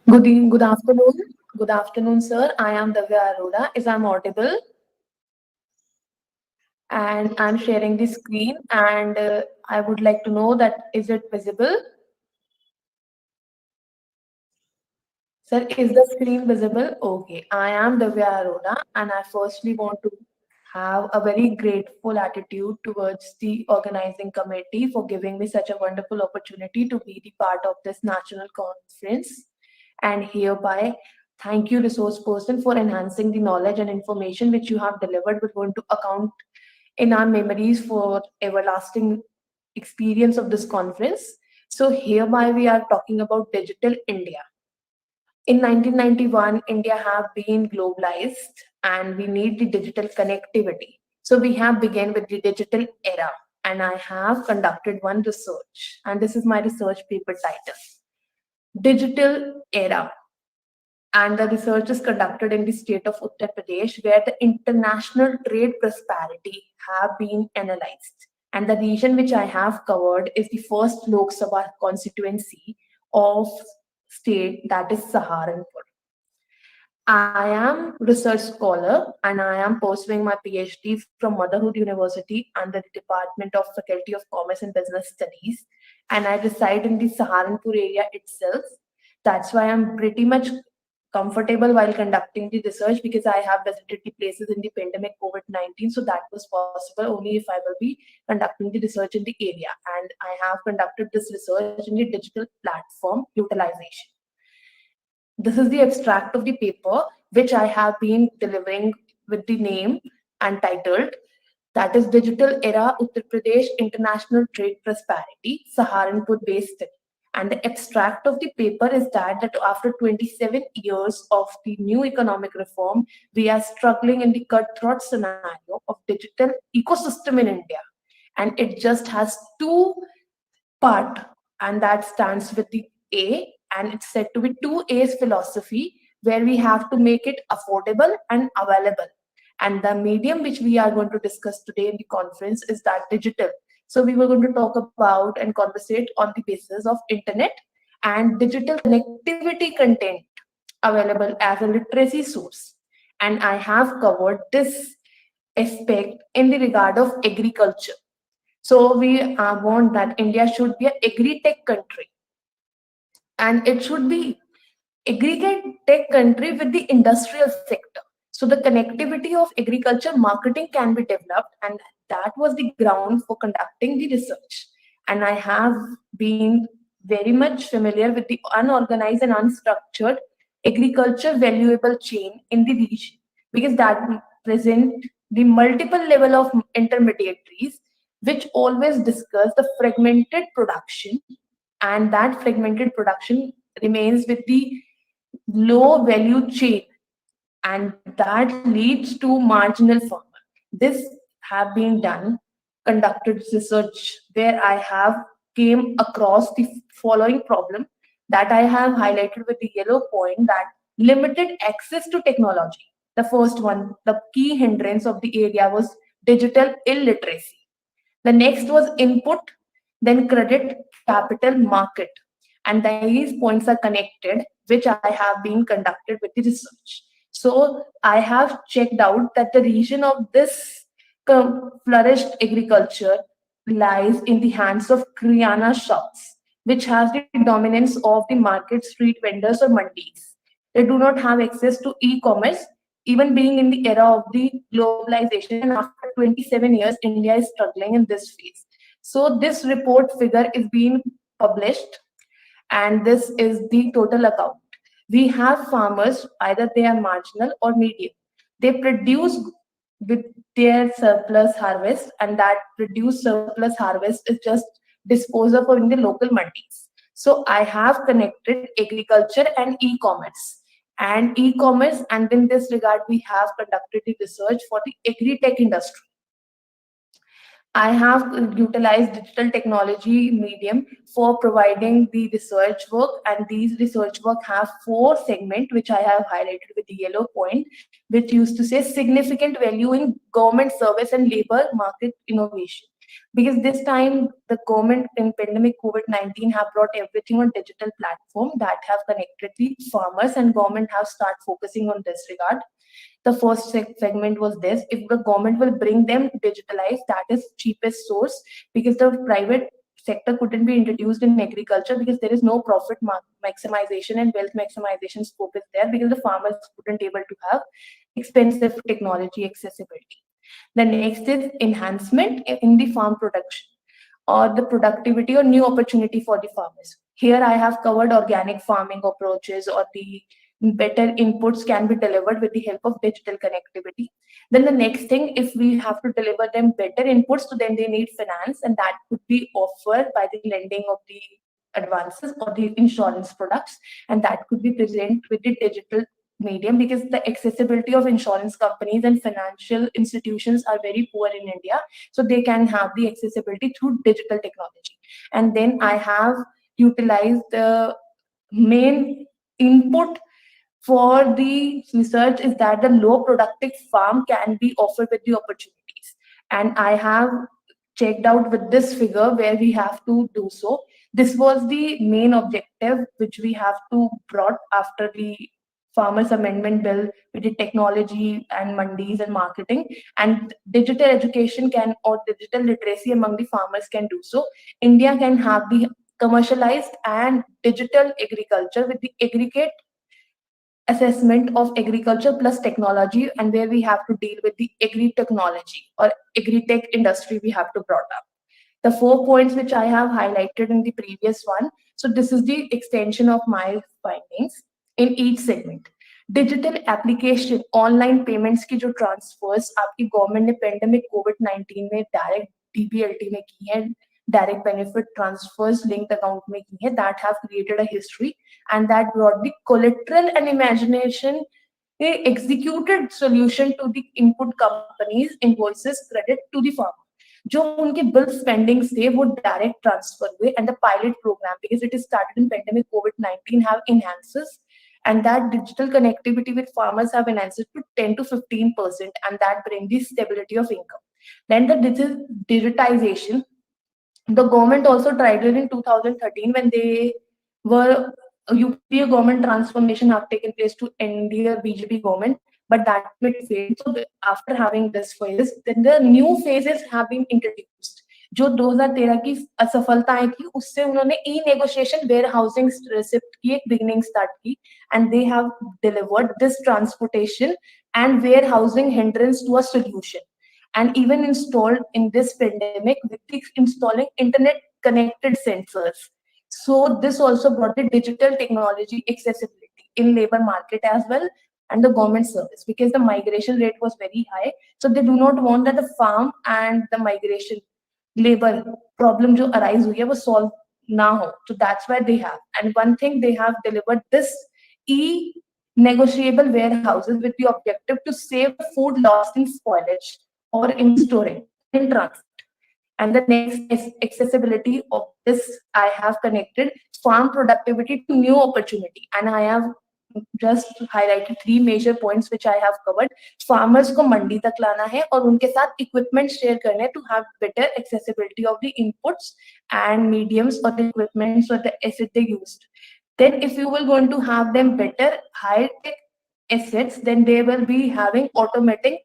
Good afternoon. Good afternoon, sir. I am Davya Arora. Is I'm audible? And I'm sharing the screen, and I would like to know that is it visible? Sir, is the screen visible? Okay. I am Davya Arora, and I firstly want to have a very grateful attitude towards the organizing committee for giving me such a wonderful opportunity to be the part of this national conference. And hereby, thank you, resource person, for enhancing the knowledge and information which you have delivered. We're going to account in our memories for everlasting experience of this conference. So hereby we are talking about digital India. In 1991, India have been globalized and we need the digital connectivity. So we have begun with the digital era, and I have conducted one research, and this is my research paper title, Digital Era. And the research is conducted in the state of Uttar Pradesh, where the international trade prosperity have been analyzed. And the region which I have covered is the first Lok Sabha constituency of state, that is Saharanpur. I am research scholar and I am pursuing my PhD from Motherhood University under the Department of Faculty of Commerce and Business Studies. And I reside in the Saharanpur area itself. That's why I'm pretty much comfortable while conducting the research, because I have visited the places in the pandemic COVID-19. So that was possible only if I will be conducting the research in the area. And I have conducted this research in the digital platform utilization. This is the abstract of the paper, which I have been delivering with the name and titled, that is Digital Era Uttar Pradesh International Trade Prosperity, Saharanpur based study. And the abstract of the paper is that after 27 years of the new economic reform, we are struggling in the cutthroat scenario of digital ecosystem in India. And it just has two parts, and that stands with the A, and it's said to be 2A's philosophy, where we have to make it affordable and available. And the medium which we are going to discuss today in the conference is that digital. So we were going to talk about and conversate on the basis of internet and digital connectivity content available as a literacy source. And I have covered this aspect in the regard of agriculture. So we want that India should be an agri-tech country. And it should be agri-tech country with the industrial sector. So the connectivity of agriculture marketing can be developed, and that was the ground for conducting the research. And I have been very much familiar with the unorganized and unstructured agriculture valuable chain in the region, because that present the multiple level of intermediaries which always discuss the fragmented production, and that fragmented production remains with the low value chain, and that leads to marginal farmer. This have been done, conducted research, where I have came across the following problem that I have highlighted with the yellow point, that limited access to technology. The first one, the key hindrance of the area was digital illiteracy. The next was input, then credit, capital, market. And these points are connected, which I have been conducted with the research. So I have checked out that the region of this flourished agriculture lies in the hands of Kriana shops, which has the dominance of the market, street vendors or mandis. They do not have access to e-commerce, even being in the era of the globalization. And after 27 years, India is struggling in this phase. So this report figure is being published, and this is the total account. We have farmers, either they are marginal or medium. They produce with their surplus harvest, and that produced surplus harvest is just disposed of in the local mandis. So I have connected agriculture and e-commerce. And e-commerce, and in this regard, we have conducted the research for the agri-tech industry. I have utilized digital technology medium for providing the research work, and these research work have 4 segments, which I have highlighted with the yellow point, which used to say significant value in government service and labor market innovation. Because this time the government in pandemic COVID-19 have brought everything on digital platform that have connected the farmers, and government have started focusing on this regard. The first segment was this: if the government will bring them digitalized, that is cheapest source, because the private sector couldn't be introduced in agriculture because there is no profit maximization and wealth maximization scope is there, because the farmers couldn't able to have expensive technology accessibility. The next is enhancement in the farm production or the productivity or new opportunity for the farmers. Here I have covered organic farming approaches, or the better inputs can be delivered with the help of digital connectivity. Then the next thing, if we have to deliver them better inputs, so then they need finance, and that could be offered by the lending of the advances or the insurance products, and that could be present with the digital medium, because the accessibility of insurance companies and financial institutions are very poor in India, so they can have the accessibility through digital technology. And then I have utilized the main input for the research is that the low productive farm can be offered with the opportunities, and I have checked out with this figure where we have to do so. This was the main objective which we have to brought after the farmers amendment bill with the technology and mandis and marketing, and digital education can, or digital literacy among the farmers can do so. India can have the commercialized and digital agriculture with the aggregate assessment of agriculture plus technology, and where we have to deal with the agri-technology or agri-tech industry we have to brought up. The 4 points which I have highlighted in the previous one, so this is the extension of my findings in each segment. Digital application, online payments की जो transfers आपकी government ने pandemic COVID-19 में direct DBLT में की है, direct benefit transfers linked account में की है, that have created a history, and that brought the collateral and imagination executed solution to the input companies invoices credit to the farmer. जो उनके bill spendings थे वो direct transfer हुए, and the pilot program, because it is started in pandemic COVID-19, have enhances, and that digital connectivity with farmers have enhanced it to 10 to 15%, and that brings the stability of income. Then the digitization, the government also tried it in 2013 when they were UPA government transformation have taken place to India BJP government, but that failed. So after having this phase, then the new phases have been introduced. जो 2013 की असफलताएं थी उससे उन्होंने e negotiation warehousing receipt की एक beginning start की, and they have delivered this transportation and warehousing hindrance to a solution, and even installed in this pandemic with installing internet connected sensors. So this also brought the digital technology accessibility in labor market as well, and the government service, because the migration rate was very high, so they do not want that the farm and the migration labor problem जो arise हुई है वो solve ना हो, so that's why they have. And one thing, they have delivered this e-negotiable warehouses with the objective to save food lost in spoilage or in storage, in transit. And the next is accessibility of this. I have connected farm productivity to new opportunity, and I have just highlighted 3 major points which I have covered. Farmers को मंडी तक लाना है और उनके साथ equipment share करने to have better accessibility of the inputs and mediums or the equipments or the asset they used. Then if you will going to have them better high tech assets, then they will be having automating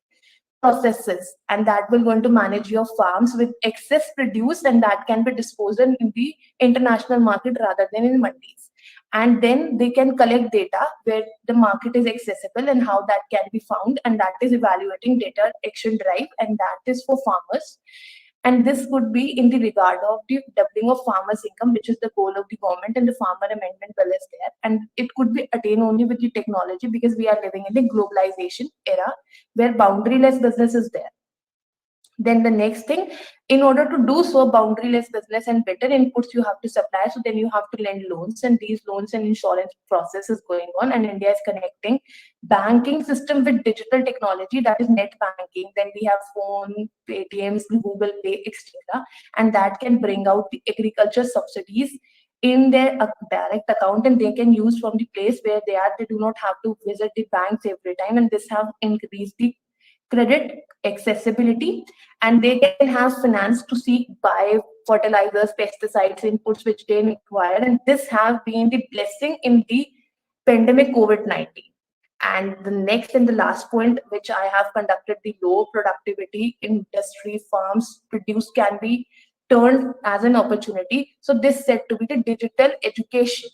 processes, and that will going to manage your farms with excess produce, and that can be disposed in the international market rather than in mandis. And then they can collect data where the market is accessible and how that can be found, and that is evaluating data action drive, and that is for farmers. And this could be in the regard of the doubling of farmers' income, which is the goal of the government, and the farmer amendment bill is there. And it could be attained only with the technology, because we are living in the globalization era where boundaryless business is there. Then the next thing, in order to do so, boundaryless business and better inputs you have to supply. So then you have to lend loans, and these loans and insurance process is going on. And India is connecting banking system with digital technology, that is net banking. Then we have phone, Paytms, Google Pay, etc. And that can bring out the agriculture subsidies in their direct account, and they can use from the place where they are. They do not have to visit the banks every time, and this have increased the credit accessibility, and they can have finance to seek buy fertilizers, pesticides, inputs which they require. And this have been the blessing in the pandemic COVID-19. And the next and the last point, which I have conducted, the low productivity industry farms produce can be turned as an opportunity. So this said to be the digital education.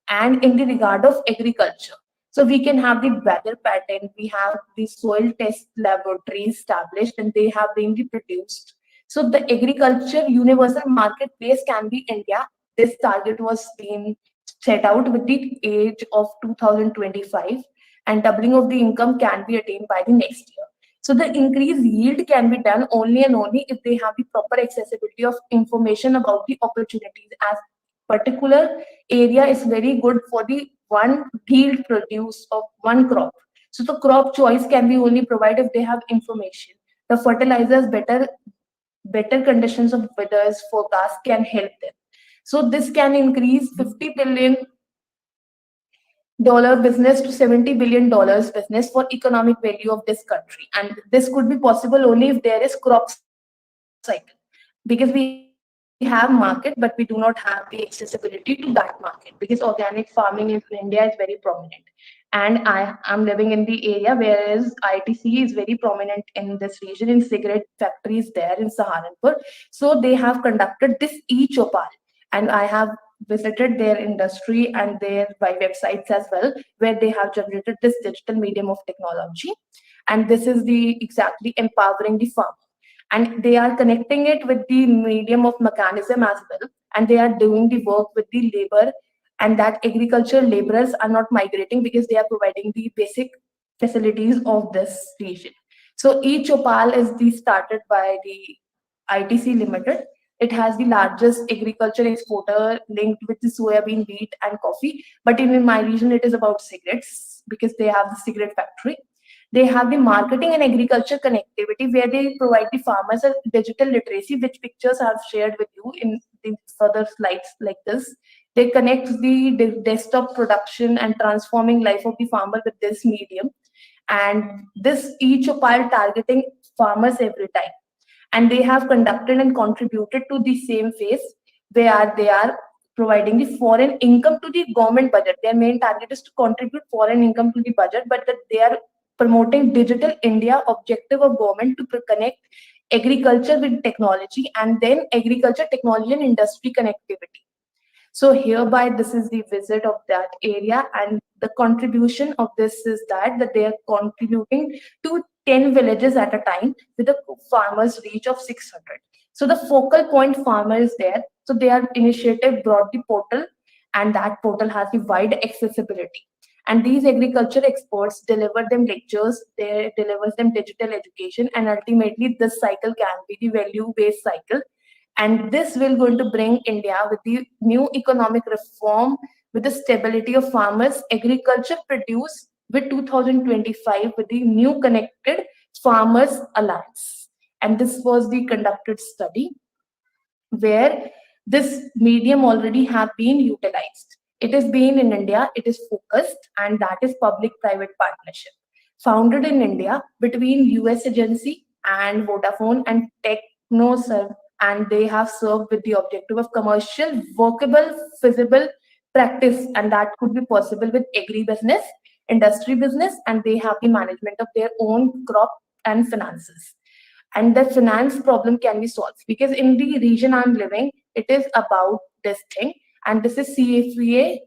And in the regard of agriculture, so we can have the weather pattern, we have the soil test laboratory established, and they have been produced. So the agriculture universal marketplace can be India. This target was being set out with the age of 2025, and doubling of the income can be attained by the next year. So the increased yield can be done only and only if they have the proper accessibility of information about the opportunities, as particular area is very good for the one yield produce of one crop. So the crop choice can be only provided if they have information. The fertilizers, better conditions of weather's forecast can help them. So this can increase $50 billion business to $70 billion business for economic value of this country. And this could be possible only if there is crop cycle, because we have market, but we do not have the accessibility to that market, because organic farming in India is very prominent. And I am living in the area whereas ITC is very prominent in this region, in cigarette factories there in Saharanpur. So they have conducted this e-Chopal, and I have visited their industry and their websites as well, where they have generated this digital medium of technology. And this is the exactly empowering the farmer. And they are connecting it with the medium of mechanism as well, and they are doing the work with the labor, and that agricultural laborers are not migrating because they are providing the basic facilities of this region. So e-Chopal is started by the ITC Limited. It has the largest agriculture exporter linked with the soybean, wheat, and coffee. But in my region, it is about cigarettes, because they have the cigarette factory. They have the marketing and agriculture connectivity, where they provide the farmers a digital literacy, which pictures I've shared with you in the further slides like this. They connect the desktop production and transforming life of the farmer with this medium. And this e-Chopal targeting farmers every time. And they have conducted and contributed to the same phase, where they are providing the foreign income to the government budget. Their main target is to contribute foreign income to the budget, but that they are promoting Digital India objective of government to connect agriculture with technology, and then agriculture, technology, and industry connectivity. So hereby, this is the visit of that area, and the contribution of this is that they are contributing to 10 villages at a time with a farmers reach of 600. So the focal point farmer is there. So their initiative brought the portal, and that portal has the wide accessibility. And these agriculture experts deliver them lectures, they delivers them digital education, and ultimately this cycle can be the value-based cycle. And this will going to bring India with the new economic reform, with the stability of farmers, agriculture produce with 2025 with the new Connected Farmers Alliance. And this was the conducted study where this medium already have been utilized. It is being in India, it is focused, and that is public-private partnership. Founded in India between US agency and Vodafone and TechnoServe, and they have served with the objective of commercial, workable, feasible practice, and that could be possible with agribusiness, industry business, and they have the management of their own crop and finances. And the finance problem can be solved because in the region I'm living, it is about this thing, and this is CFVA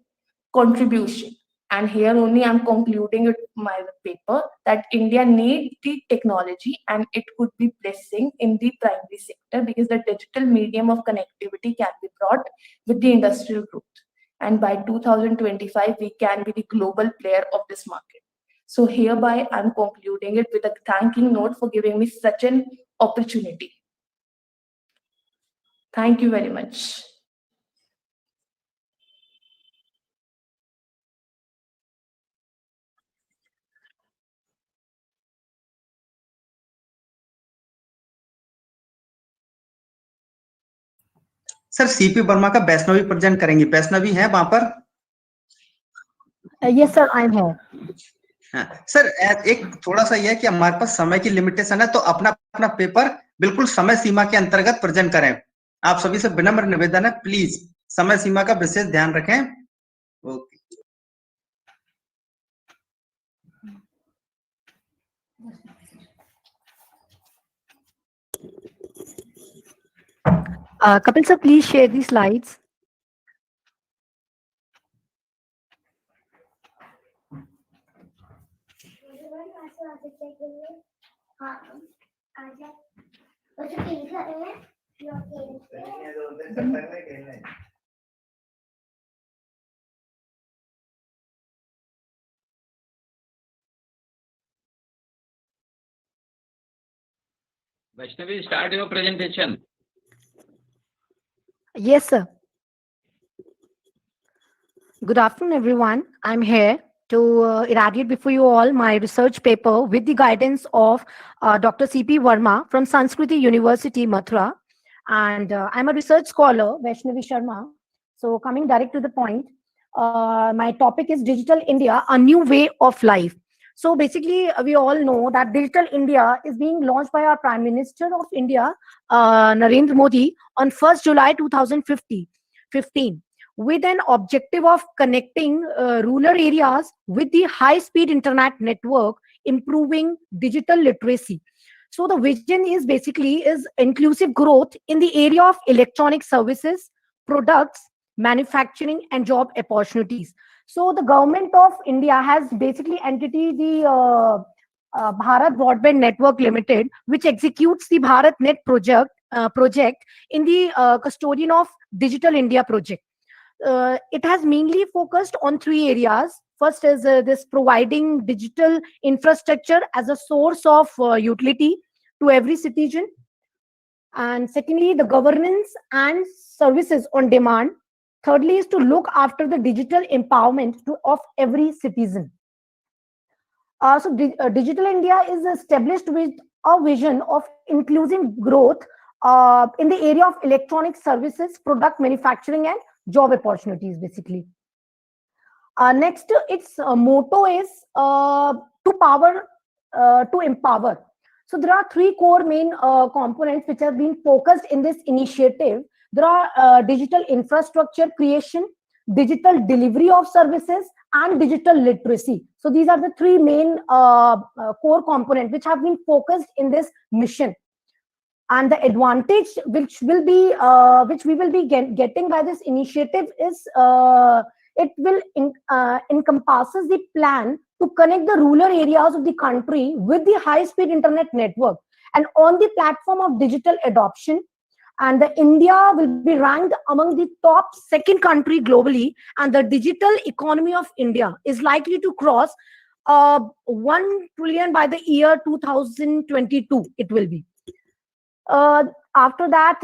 contribution. And here only I'm concluding it my paper that India needs the technology, and it could be blessing in the primary sector because the digital medium of connectivity can be brought with the industrial growth. And by 2025, we can be the global player of this market. So hereby, I'm concluding it with a thanking note for giving me such an opportunity. Thank you very much. Sir CP Verma का Vaishnavi present करेंगी। वैष्णवी है वहां पर? Yes sir, I am here. हाँ, sir एक थोड़ा सा यह है कि हमारे पास समय की लिमिटेशन है, तो अपना अपना पेपर बिल्कुल समय सीमा के अंतर्गत प्रेजेंट करें। आप सभी से विनम्र निवेदन है, प्लीज समय सीमा का विशेष ध्यान रखें। Okay. Kapil sir, please share the slides. Vaishnavi, start your presentation. Yes, sir. Good afternoon, everyone. I'm here to irradiate before you all my research paper with the guidance of Dr. C.P. Verma from Sanskriti University, Mathura. And I'm a research scholar, Vaishnavi Sharma. So coming direct to the point, my topic is Digital India, a new way of life. So basically, we all know that Digital India is being launched by our Prime Minister of India, Narendra Modi, on 1st July 2015, with an objective of connecting rural areas with the high-speed internet network, improving digital literacy. So the vision is basically inclusive growth in the area of electronic services, products, manufacturing, and job opportunities. So the government of India has basically entity the Bharat Broadband Network Limited, which executes the BharatNet project in the custodian of Digital India project. It has mainly focused on three areas. First is this providing digital infrastructure as a source of utility to every citizen. And secondly, the governance and services on demand. Thirdly is to look after the digital empowerment of every citizen. Digital India is established with a vision of inclusive growth in the area of electronic services, product manufacturing, and job opportunities, basically. Next, its motto is to empower. So there are three core main components which have been focused in this initiative. There are digital infrastructure creation, digital delivery of services, and digital literacy. So these are the three main core components which have been focused in this mission. And the advantage which we will be getting by this initiative is it will encompasses the plan to connect the rural areas of the country with the high-speed internet network, and on the platform of digital adoption. And the India will be ranked among the top second country globally, and the digital economy of India is likely to cross 1 trillion by the year 2022. It will be. After that,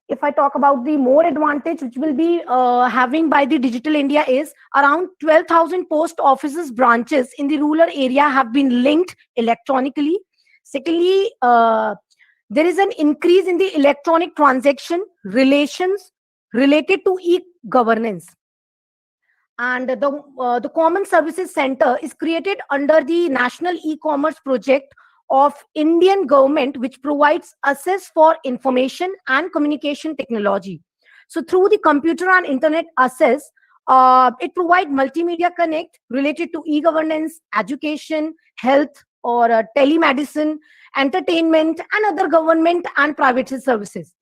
if I talk about the more advantage which will be having by the Digital India is around 12,000 post offices branches in the rural area have been linked electronically. Secondly, there is an increase in the electronic transaction relations related to e-governance. And the Common Services Center is created under the National E-Commerce Project of Indian government, which provides access for information and communication technology. So through the computer and internet access, It provides multimedia connect related to e-governance, education, health, or telemedicine, entertainment, and other government and private services.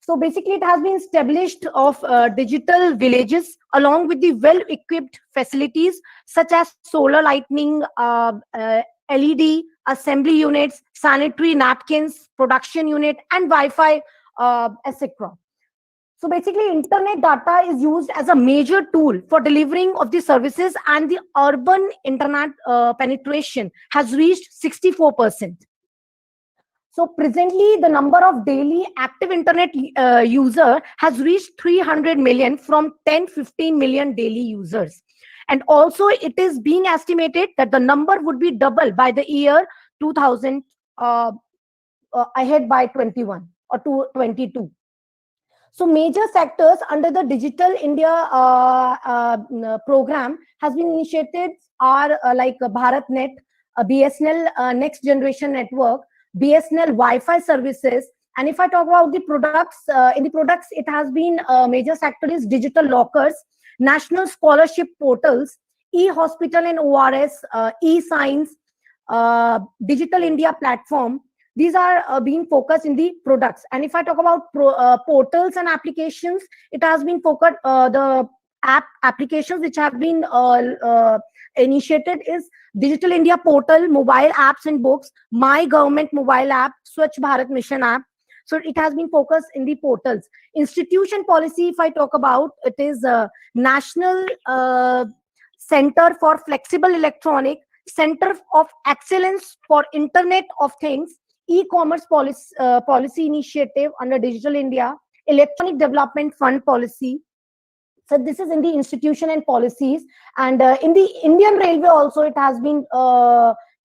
So basically, it has been established of digital villages along with the well-equipped facilities such as solar lighting, LED, assembly units, sanitary napkins, production unit, and Wi-Fi, etc. So basically, internet data is used as a major tool for delivering of the services, and the urban internet penetration has reached 64%. So presently, the number of daily active internet user has reached 300 million from 10-15 million daily users. And also, it is being estimated that the number would be double by the year 2000, ahead by 21 or 22. So major sectors under the Digital India program has been initiated are like BharatNet, BSNL next generation network, BSNL Wi-Fi services. And if I talk about the products, in the products, it has been major sector is digital lockers, national scholarship portals, e-hospital and ORS, e-signs, Digital India platform. These are being focused in the products. And if I talk about portals and applications, it has been focused, the applications which have been initiated is Digital India portal, mobile apps and books, My Government mobile app, Swachh Bharat Mission app. So it has been focused in the portals. Institution policy, if I talk about, it is National Center for Flexible Electronic, Center of Excellence for Internet of Things, e-commerce policy initiative under Digital India, Electronic Development Fund policy. So this is in the institution and policies. And in the Indian Railway also, it has been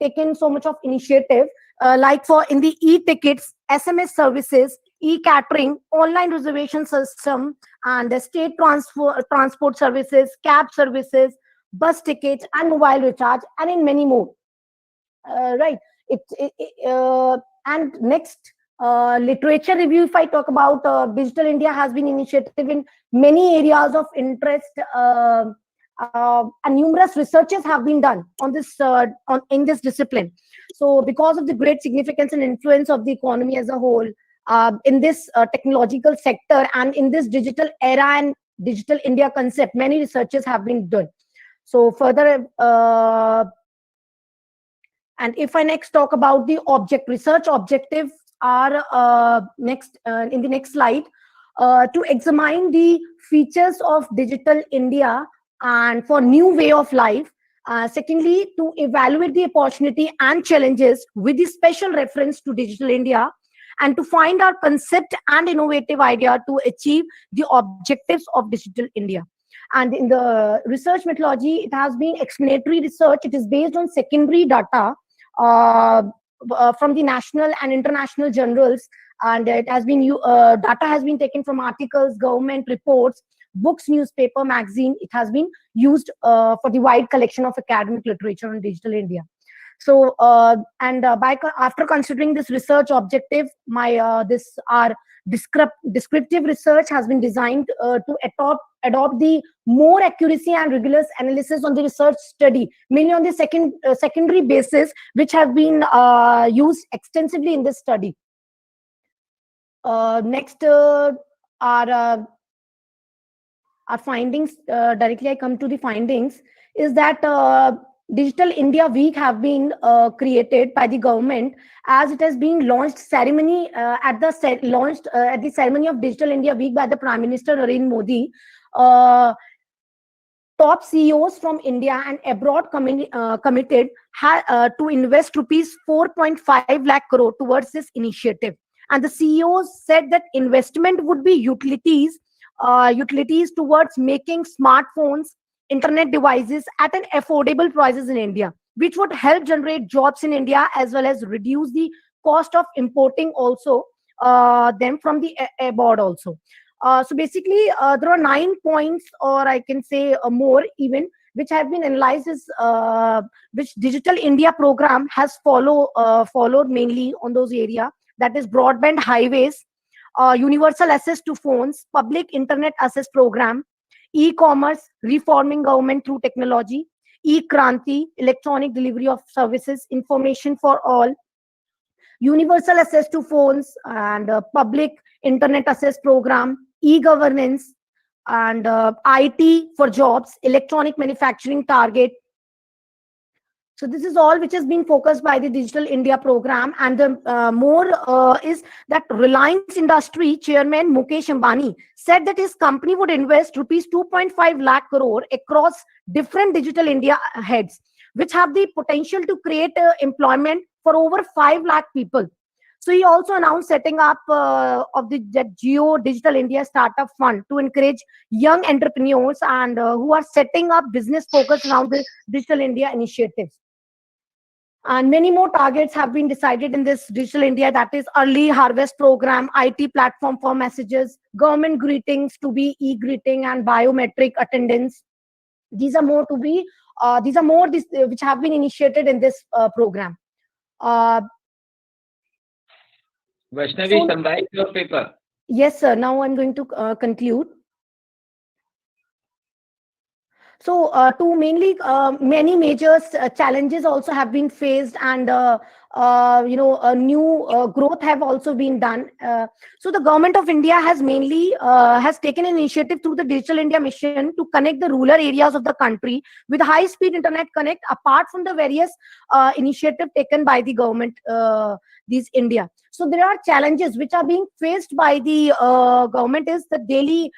taken so much of initiative, like for in the e-tickets, SMS services, e-catering, online reservation system, and the state transport services, cab services, bus tickets, and mobile recharge, and in many more. Right. And next, literature review, if I talk about, Digital India has been initiated in many areas of interest, and numerous researches have been done on this in this discipline. So because of the great significance and influence of the economy as a whole, in this technological sector and in this digital era and Digital India concept, many researches have been done. So further, and if I next talk about the research objectives are next in the next slide, to examine the features of Digital India and for new way of life. Secondly, to evaluate the opportunity and challenges with the special reference to Digital India, and to find our concept and innovative idea to achieve the objectives of Digital India. And in the research methodology, it has been explanatory research. It is based on secondary data from the national and international journals, and it has been data has been taken from articles, government reports, books, newspaper, magazine. It has been used for the wide collection of academic literature on Digital India. So after considering this research objective, our descriptive research has been designed to adopt the more accuracy and rigorous analysis on the research study, mainly on the secondary basis, which have been used extensively in this study. Next, our findings, directly I come to the findings, is that Digital India Week have been created by the government, as it has been launched ceremony at the ceremony of Digital India Week by the Prime Minister Narendra Modi. Top CEOs from India and abroad committed to invest rupees 4.5 lakh crore towards this initiative. And the CEOs said that investment would be utilities towards making smartphones, internet devices at an affordable prices in India, which would help generate jobs in India as well as reduce the cost of importing also them from the abroad also. So basically, there are 9 points, or I can say more even, which have been analyzed as which Digital India program has followed mainly on those areas. That is broadband highways, universal access to phones, public internet access program, e-commerce, reforming government through technology, e-Kranti, electronic delivery of services, information for all, universal access to phones and public internet access program, e-governance, and IT for jobs, electronic manufacturing target. So this is all which has been focused by the Digital India program. And the more is that Reliance Industry chairman Mukesh Ambani said that his company would invest rupees 2.5 lakh crore across different Digital India heads, which have the potential to create employment for over 5 lakh people. So he also announced setting up of the Geo Digital India Startup Fund to encourage young entrepreneurs and who are setting up business focused around the Digital India initiatives. And many more targets have been decided in this Digital India, that is early harvest program, IT platform for messages, government greetings to be e-greeting and biometric attendance. These are more to be, which have been initiated in this program. Vaishnavi, summarize your paper. Yes, sir. Now I'm going to conclude. So two mainly many major challenges also have been faced, and a new growth have also been done. So the government of India has mainly has taken an initiative through the Digital India mission to connect the rural areas of the country with high speed internet connect, apart from the various initiatives taken by the government these India. So there are challenges which are being faced by the government, is the daily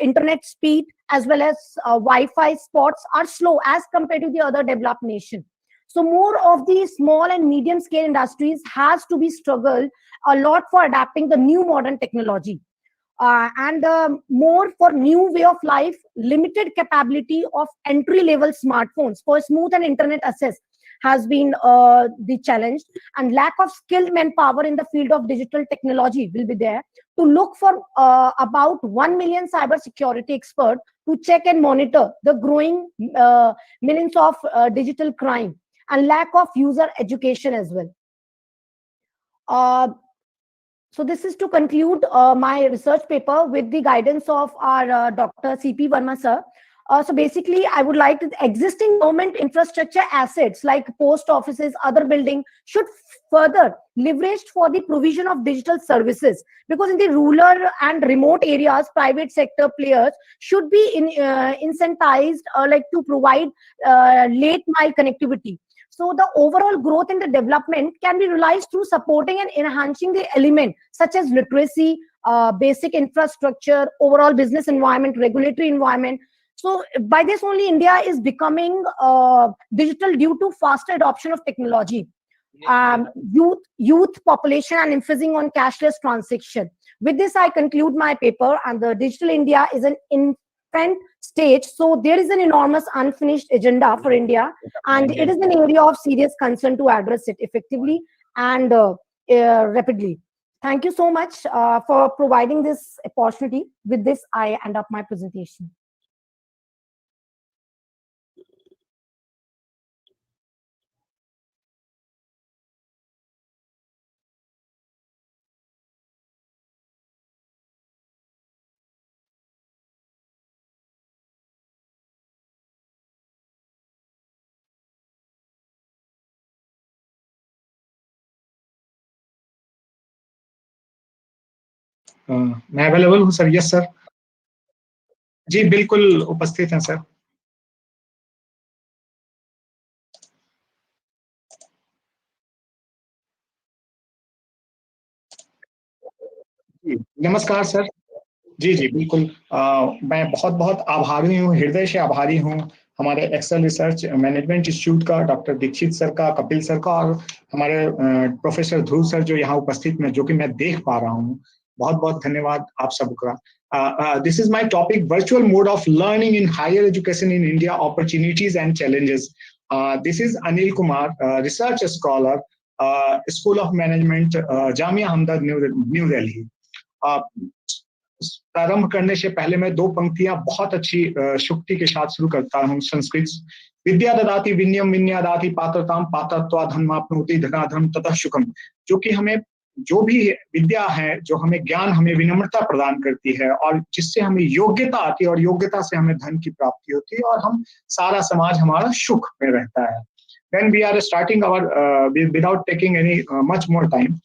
internet speed as well as Wi-Fi spots are slow as compared to the other developed nation. So more of the small and medium scale industries has to be struggled a lot for adapting the new modern technology. And more for new way of life, limited capability of entry level smartphones for smooth and internet access has been the challenge, and lack of skilled manpower in the field of digital technology will be there. To look for about 1 million cyber security experts to check and monitor the growing millions of digital crime, and lack of user education as well. So this is to conclude my research paper with the guidance of our Dr. C.P. Verma sir. So basically, I would like the existing government infrastructure assets like post offices, other building should further leveraged for the provision of digital services, because in the rural and remote areas, private sector players should be incentivized like to provide late mile connectivity. So the overall growth in the development can be realized through supporting and enhancing the element such as literacy, basic infrastructure, overall business environment, regulatory environment. So by this only India is becoming digital due to faster adoption of technology, youth population, and emphasizing on cashless transaction. With this, I conclude my paper, and the Digital India is an infant stage. So there is an enormous unfinished agenda for India, and it is an area of serious concern to address it effectively and rapidly. Thank you so much for providing this opportunity. With this, I end up my presentation. मैं available हूँ sir? Yes sir, जी बिल्कुल उपस्थित हैं sir. नमस्कार sir. जी जी बिल्कुल, मैं बहुत बहुत आभारी हूँ, हृदय से आभारी हूँ हमारे एक्सेल रिसर्च मैनेजमेंट इंस्टीट्यूट का, डॉक्टर दीक्षित सर का, कपिल सर का, और हमारे प्रोफेसर ध्रुव सर जो यहाँ उपस्थित में, जो कि मैं देख पा रहा हूँ। बहुत बहुत धन्यवाद आप सबका। This is my topic, virtual mode of learning in higher education in India, opportunities and challenges. This is Anil Kumar, research scholar, school of management, Jamia Hamdard, new Delhi. प्रारंभ करने से पहले मैं दो पंक्तियां बहुत अच्छी शुक्ति के साथ शुरू करता हूँ संस्कृत। विद्या ददाति विनयम विनया दाति पात्रताम पात्रत्वा धनमाप्नोति धनाधन ततः सुखम, जो कि हमें जो भी विद्या है, जो हमें ज्ञान, हमें विनम्रता प्रदान करती है और जिससे हमें योग्यता आती है और योग्यता से हमें धन की प्राप्ति होती है और हम सारा समाज हमारा सुख में रहता है. When we are starting our without taking any much more time,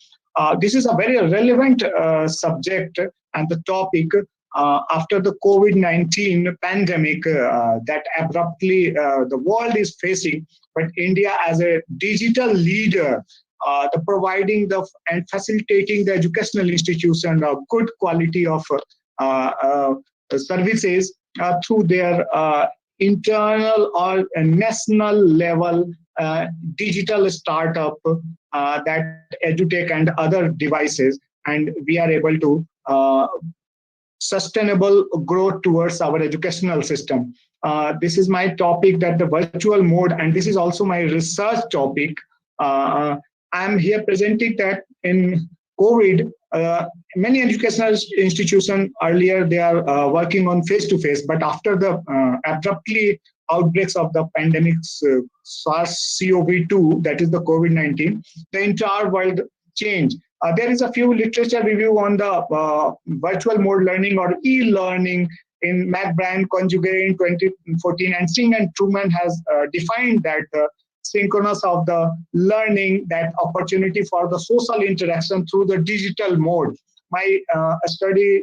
this is a very relevant subject and the topic after the COVID-19 pandemic that abruptly the world is facing, but India as a digital leader, the providing the and facilitating the educational institution a good quality of services through their internal or national level digital startup that EduTech and other devices, and we are able to sustainable growth towards our educational system. This is my topic, that the virtual mode, and this is also my research topic. I'm here presenting that in COVID, many educational institutions earlier, they are working on face-to-face, but after the abruptly outbreaks of the pandemic's SARS-CoV-2, that is the COVID-19, the entire world changed. There is a few literature review on the virtual mode learning or e-learning in McBride Conjugate in 2014, and Singh and Truman has defined that synchronous of the learning, that opportunity for the social interaction through the digital mode. My study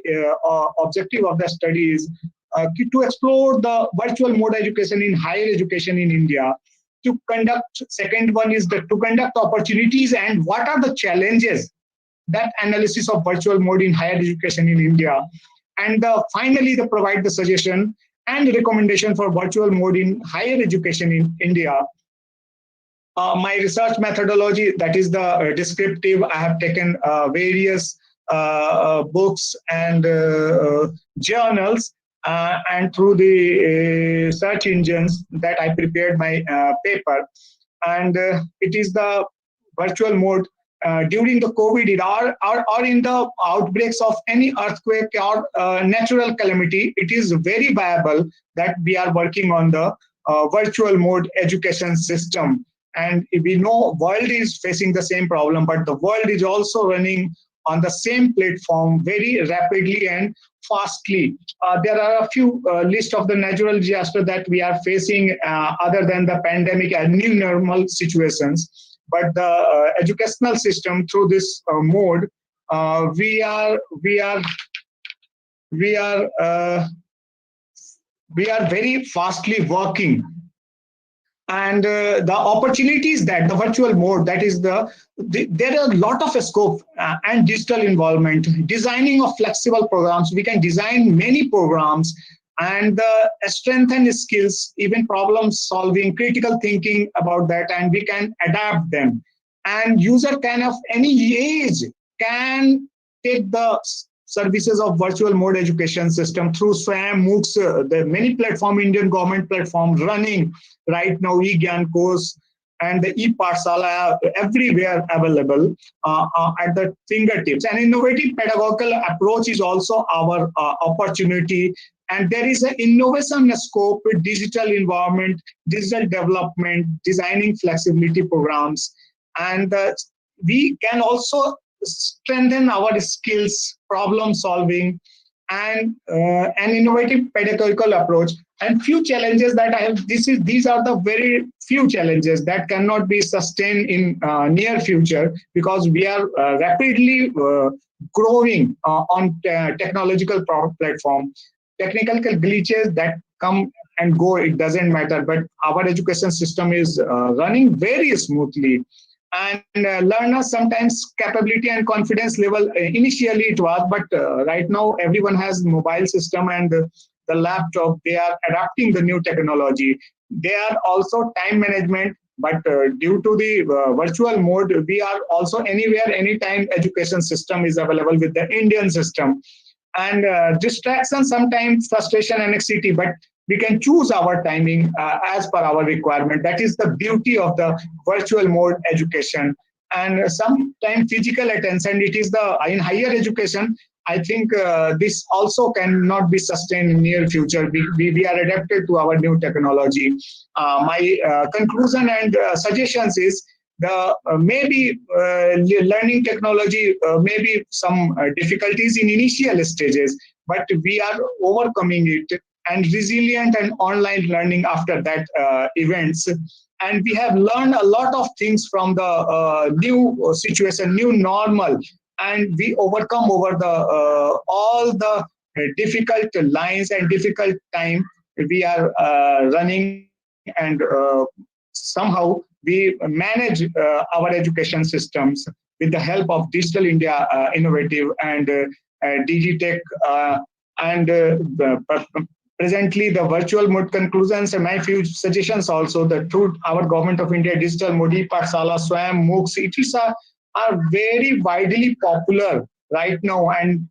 objective of the study is to explore the virtual mode education in higher education in India. To conduct, second one is to conduct opportunities and what are the challenges, that analysis of virtual mode in higher education in India. And finally, they provide the suggestion and recommendation for virtual mode in higher education in India. My research methodology, that is the descriptive. I have taken various books and journals, and through the search engines that I prepared my paper. And it is the virtual mode during the COVID or in the outbreaks of any earthquake or natural calamity. It is very viable that we are working on the virtual mode education system. And we know world is facing the same problem, but the world is also running on the same platform very rapidly and fastly. There are a few list of the natural disaster that we are facing other than the pandemic and new normal situations. But the educational system through this mode, we are very fastly working. And the opportunities that the virtual mode, that is there are a lot of scope and digital involvement, designing of flexible programs. We can design many programs and strengthen skills, even problem solving, critical thinking about that, and we can adapt them. And user can of any age can take the services of virtual mode education system through SWAYAM, MOOCs, the many platform, Indian government platform running right now, eGyan course and the ePathshala everywhere available at the fingertips. An innovative pedagogical approach is also our opportunity. And there is an innovation scope with digital environment, digital development, designing flexibility programs. And we can also strengthen our skills, problem solving, and an innovative pedagogical approach. And few challenges that I have, these are the very few challenges that cannot be sustained in near future, because we are rapidly growing on technological platform. Technical glitches that come and go, it doesn't matter, but our education system is running very smoothly. And learners sometimes capability and confidence level, initially it was, but right now everyone has mobile system and the laptop. They are adapting the new technology. They are also time management, but due to the virtual mode, we are also anywhere, anytime education system is available with the Indian system. And distraction, sometimes frustration, anxiety, but we can choose our timing as per our requirement. That is the beauty of the virtual mode education. And sometimes physical attention, it is the in higher education, I think this also cannot be sustained in near future. We are adapted to our new technology. My conclusion and suggestions is the maybe learning technology, maybe some difficulties in initial stages, but we are overcoming it and resilient and online learning after that events. And we have learned a lot of things from the new situation, new normal, and we overcome over the all the difficult lines and difficult time we are running, and somehow we manage our education systems with the help of Digital India Innovative and Digitech and presently the virtual mode conclusions and my few suggestions also, that through our Government of India Digital Modi, Pathshala, Swayam, MOOCs, etc. are very widely popular right now, and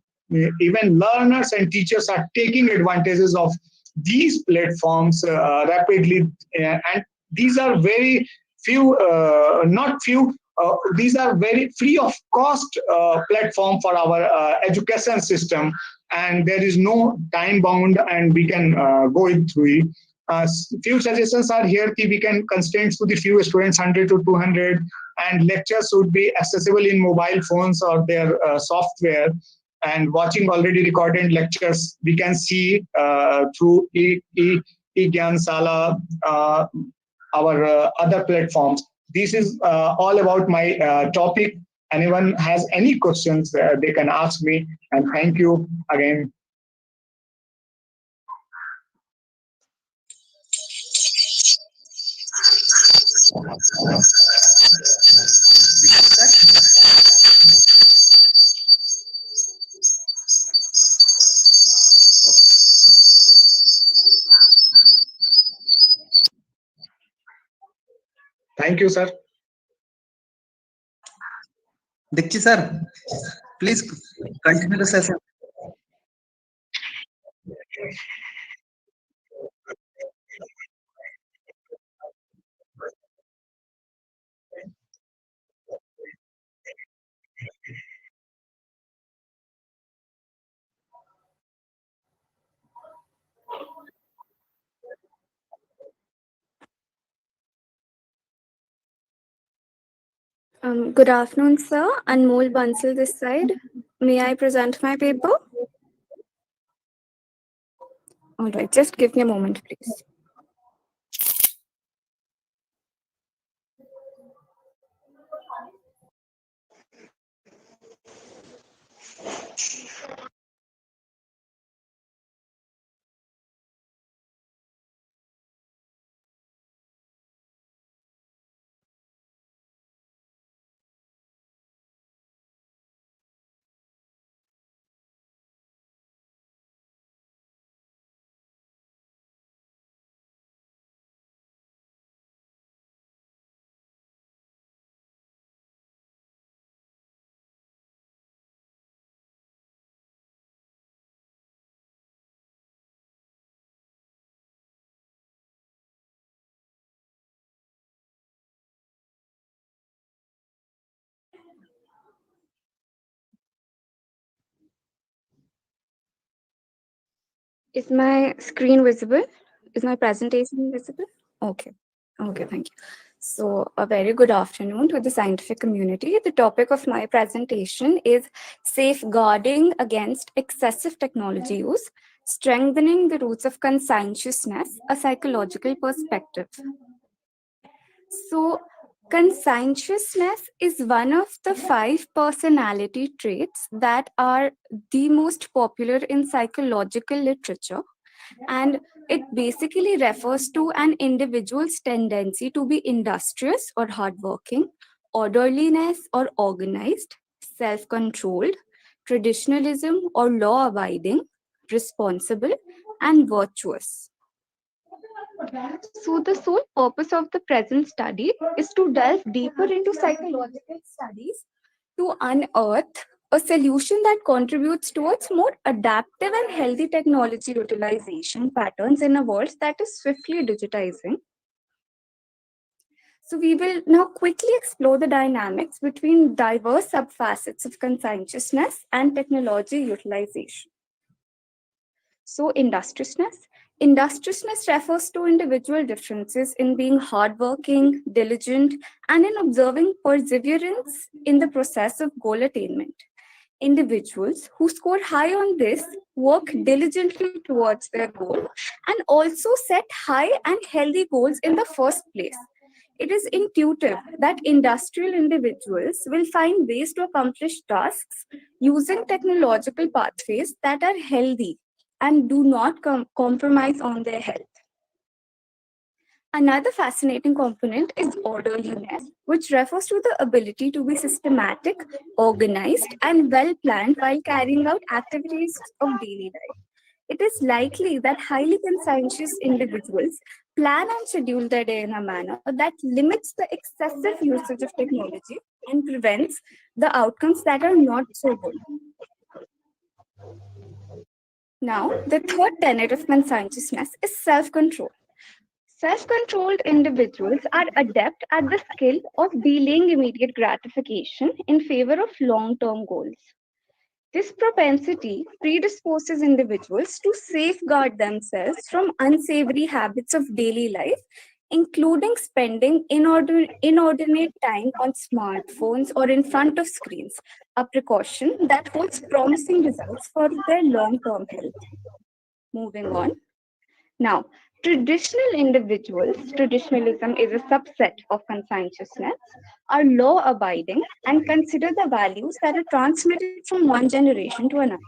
even learners and teachers are taking advantages of these platforms rapidly, and these are very few, not few, these are very free of cost platform for our education system, and there is no time bound, and we can go through it. Few suggestions are here. We can constraints to the few students, 100 to 200, and lectures should be accessible in mobile phones or their software. And watching already recorded lectures, we can see through eGyansala, our other platforms. This is all about my topic. Anyone has any questions, they can ask me. And thank you again. Thank you, sir. Dikshit sir, please continue the session. Good afternoon, sir. Anmol Bansal this side. May I present my paper? All right, just give me a moment, please. Is my screen visible? Is my presentation visible? Okay. Okay, thank you. So a very good afternoon to the scientific community. The topic of my presentation is safeguarding against excessive technology use, strengthening the roots of conscientiousness, a psychological perspective. So conscientiousness is one of the 5 personality traits that are the most popular in psychological literature, and it basically refers to an individual's tendency to be industrious or hardworking, orderliness or organized, self-controlled, traditionalism or law-abiding, responsible, and virtuous. So the sole purpose of the present study is to delve deeper into psychological studies to unearth a solution that contributes towards more adaptive and healthy technology utilization patterns in a world that is swiftly digitizing. So we will now quickly explore the dynamics between diverse subfacets of conscientiousness and technology utilization. So industriousness. Industriousness refers to individual differences in being hardworking, diligent, and in observing perseverance in the process of goal attainment. Individuals who score high on this work diligently towards their goal and also set high and healthy goals in the first place. It is intuitive that industrial individuals will find ways to accomplish tasks using technological pathways that are healthy and do not compromise on their health. Another fascinating component is orderliness, which refers to the ability to be systematic, organized, and well planned while carrying out activities of daily life. It is likely that highly conscientious individuals plan and schedule their day in a manner that limits the excessive usage of technology and prevents the outcomes that are not so good. Now, the third tenet of conscientiousness is self-control. Self-controlled individuals are adept at the skill of delaying immediate gratification in favor of long-term goals. This propensity predisposes individuals to safeguard themselves from unsavory habits of daily life, including spending inordinate time on smartphones or in front of screens, a precaution that holds promising results for their long-term health. Moving on. Now, traditionalism is a subset of conscientiousness, are law-abiding and consider the values that are transmitted from one generation to another.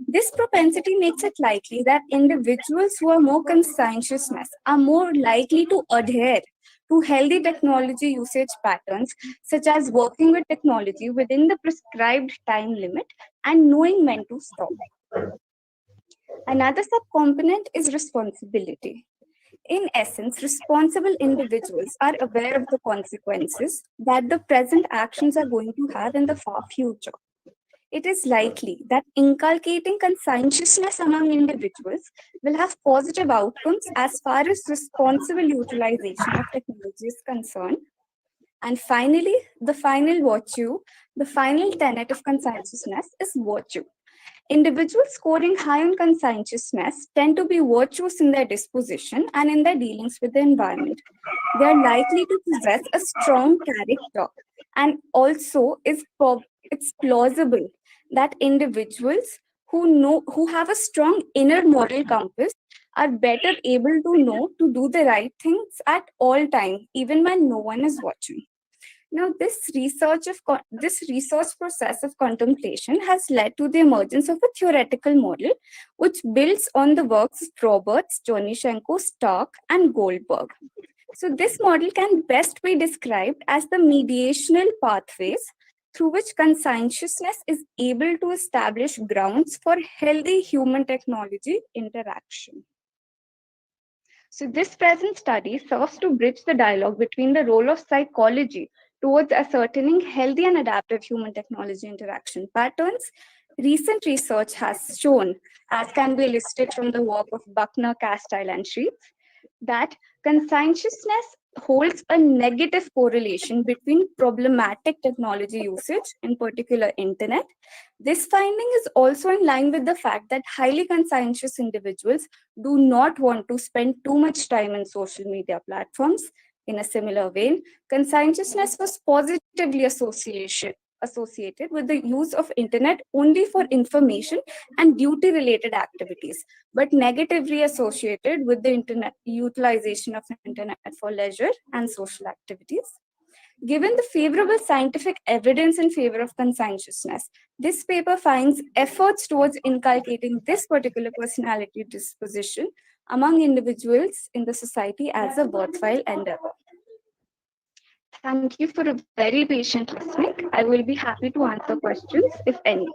This propensity makes it likely that individuals who are more conscientious are more likely to adhere to healthy technology usage patterns, such as working with technology within the prescribed time limit and knowing when to stop. Another subcomponent is responsibility. In essence, responsible individuals are aware of the consequences that the present actions are going to have in the far future. It is likely that inculcating conscientiousness among individuals will have positive outcomes as far as responsible utilization of technology is concerned. And finally, the final tenet of conscientiousness is virtue. Individuals scoring high on conscientiousness tend to be virtuous in their disposition and in their dealings with the environment. They are likely to possess a strong character, and also it's plausible that individuals who have a strong inner moral compass are better able to know to do the right things at all times, even when no one is watching. Now, this research process of contemplation has led to the emergence of a theoretical model, which builds on the works of Roberts, Chernyshenko, Stark, and Goldberg. So this model can best be described as the mediational pathways through which conscientiousness is able to establish grounds for healthy human-technology interaction. So this present study serves to bridge the dialogue between the role of psychology towards ascertaining healthy and adaptive human-technology interaction patterns. Recent research has shown, as can be listed from the work of Buckner, Castile, and Sheets, that conscientiousness holds a negative correlation between problematic technology usage, in particular internet. This finding is also in line with the fact that highly conscientious individuals do not want to spend too much time in social media platforms. In a similar vein, conscientiousness was positively associated with the use of internet only for information and duty-related activities, but negatively associated with the utilization of internet for leisure and social activities. Given the favorable scientific evidence in favor of conscientiousness, this paper finds efforts towards inculcating this particular personality disposition among individuals in the society as a worthwhile endeavor. Thank you for a very patient listening. I will be happy to answer questions, if any.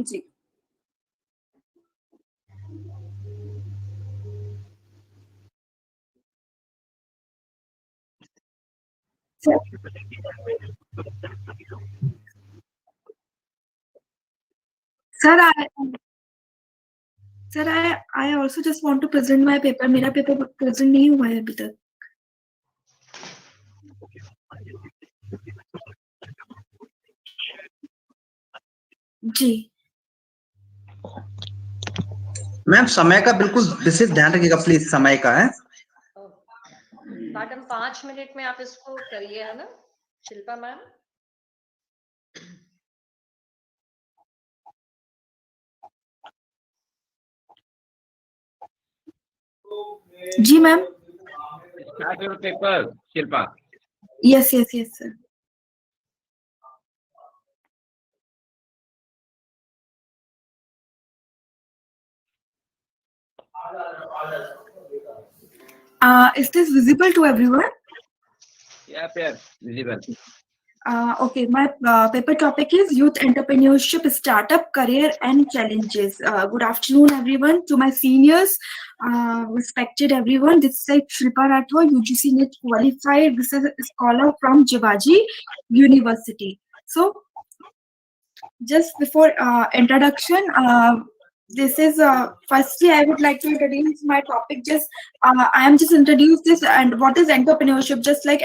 Ji Sir, I also just want to present my paper. मेरा paper present नहीं हुआ है अभी तक. जी. Ma'am समय का बिल्कुल विशेष ध्यान रखिएगा प्लीज, समय का है. मैडम 5 मिनट में आप इसको करिए, है ना शिल्पा मैम? जी ma'am. Start your paper, Shilpa. Yes, sir. Is this visible to everyone? Yeah, visible. Okay, my paper topic is Youth Entrepreneurship, Startup, Career and Challenges. Good afternoon, everyone. To my seniors, respected everyone, this is Shilpa Rathore, UGC NET qualified. This is a scholar from Jivaji University. So, just before introduction, this is firstly I would like to introduce my topic. Just I am just introduce this and what is entrepreneurship. Just like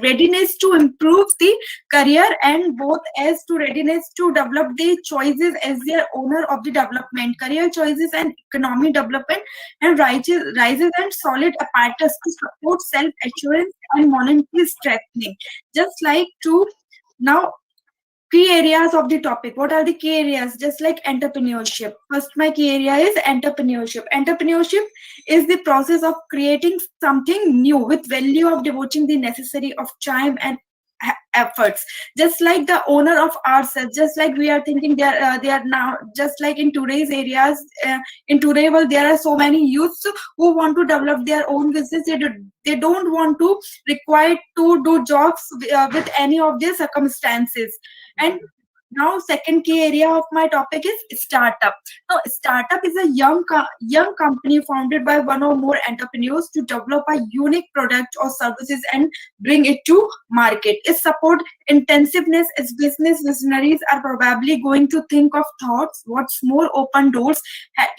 readiness to improve the career and both as to readiness to develop the choices as their owner of the development, career choices and economic development, and rises and solid apparatus to support self-assurance and monetary strengthening. Just like to now key areas of the topic. What are the key areas? Just like entrepreneurship. First, my key area is entrepreneurship. Entrepreneurship is the process of creating something new with value of devoting the necessary of time and efforts. Just like the owner of ourselves, just like we are thinking they are now, just like in today's areas, in today world, there are so many youths who want to develop their own business. They don't want to require to do jobs with any of their circumstances. And now second key area of my topic is startup. Now startup is a young company founded by one or more entrepreneurs to develop a unique product or services and bring it to market. Its support intensiveness as business visionaries are probably going to think of thoughts what's more open doors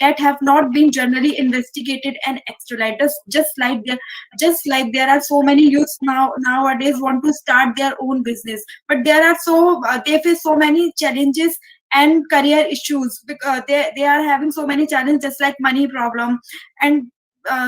that have not been generally investigated and exploited. Just like there are so many youths nowadays want to start their own business, but there are they face so many challenges and career issues because they are having so many challenges, just like money problem and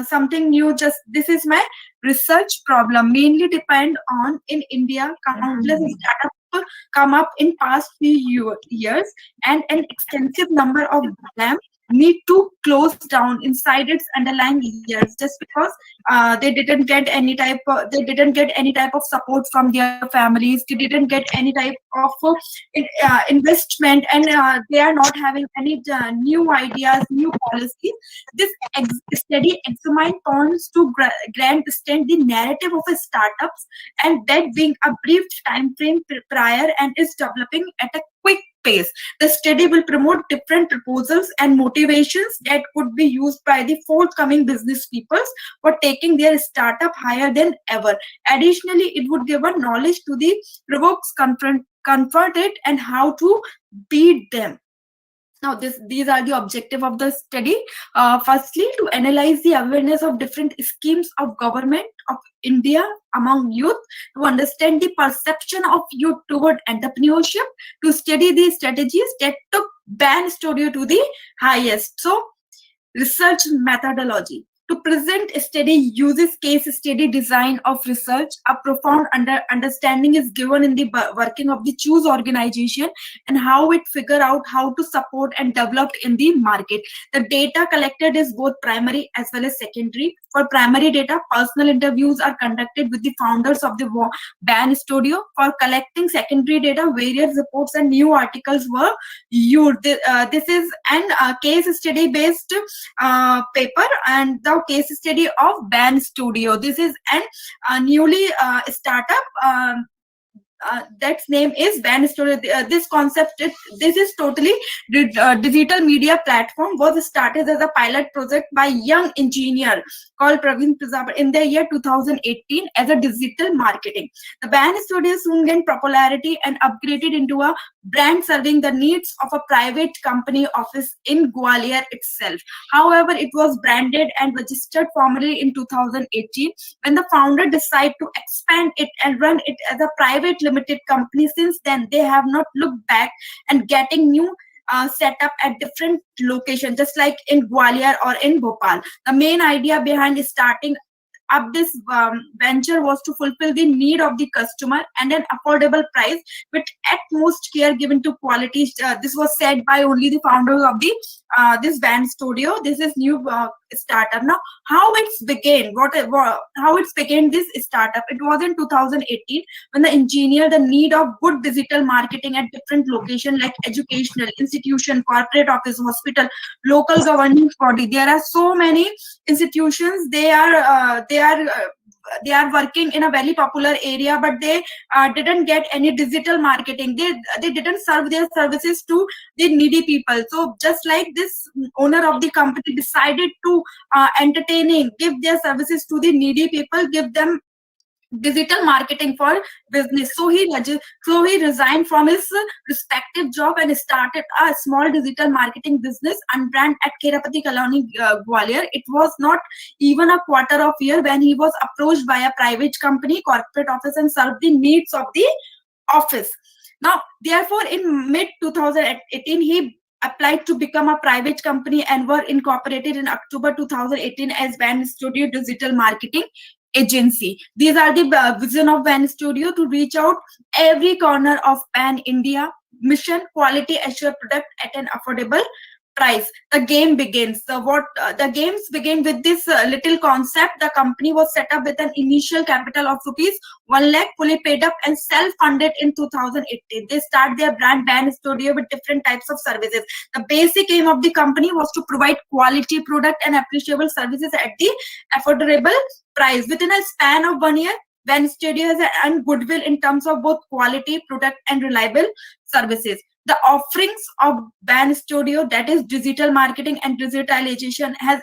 something new. Just this is my research problem mainly depend on in India. Countless startups come up in past few years and an extensive number of them need to close down inside its underlying years just because they didn't get any type of support from their families. They didn't get any type of investment, and they are not having any new ideas, new policies. This study examines turns to grandstand the narrative of a startups, and that being a brief time frame prior and is developing at a quick pace. The study will promote different proposals and motivations that could be used by the forthcoming business peoples for taking their startup higher than ever. Additionally, it would give a knowledge to the provokes confronted and how to beat them. Now, these are the objective of the study. Firstly, to analyze the awareness of different schemes of government of India among youth, to understand the perception of youth toward entrepreneurship, to study the strategies that took BAN Studio to the highest. So, research methodology. To present a study uses case study design of research. A profound understanding is given in the working of the choose organization and how it figure out how to support and develop in the market. The data collected is both primary as well as secondary. For primary data, personal interviews are conducted with the founders of the BAN Studio. For collecting secondary data, various reports and new articles were used. This is an case study based paper and the case study of BAN Studio. This is an newly startup That's name is Van Studio. This concept, this is totally digital media platform, was started as a pilot project by young engineer called Praveen Prajapati in the year 2018 as a digital marketing. The Van Studio soon gained popularity and upgraded into a brand serving the needs of a private company office in Gwalior itself. However, it was branded and registered formally in 2018 when the founder decided to expand it and run it as a private limited company. Since then, they have not looked back and getting new setup at different locations, just like in Gwalior or in Bhopal. The main idea behind starting up this venture was to fulfill the need of the customer and an affordable price with utmost care given to quality. This was said by only the founders of the this Van Studio. This is new startup. Now, how it's began? How it's began this startup? It was in 2018 when the engineer the need of good digital marketing at different locations like educational institution, corporate office, hospital, local governance body. There are so many institutions. They are working in a very popular area, but they didn't get any digital marketing. They didn't serve their services to the needy people. So just like this owner of the company decided to give their services to the needy people, give them digital marketing for business. So he resigned from his respective job and started a small digital marketing business and brand at Kherapati Colony, Gwalior. It was not even a quarter of a year when he was approached by a private company, corporate office, and served the needs of the office. Now, therefore, in mid 2018, he applied to become a private company and were incorporated in October 2018 as Van Studio Digital Marketing Agency. These are the vision of Van Studio: to reach out every corner of Pan India. Mission: quality assured product at an affordable price. The game begins. The games begin with this little concept. The company was set up with an initial capital of rupees 1 lakh, fully paid up and self-funded in 2018. They start their brand Van Studio with different types of services. The basic aim of the company was to provide quality product and appreciable services at the affordable price. Within a span of 1 year, Van Studio has earned goodwill in terms of both quality product and reliable services. The offerings of Van Studio, that is digital marketing and digitalization, has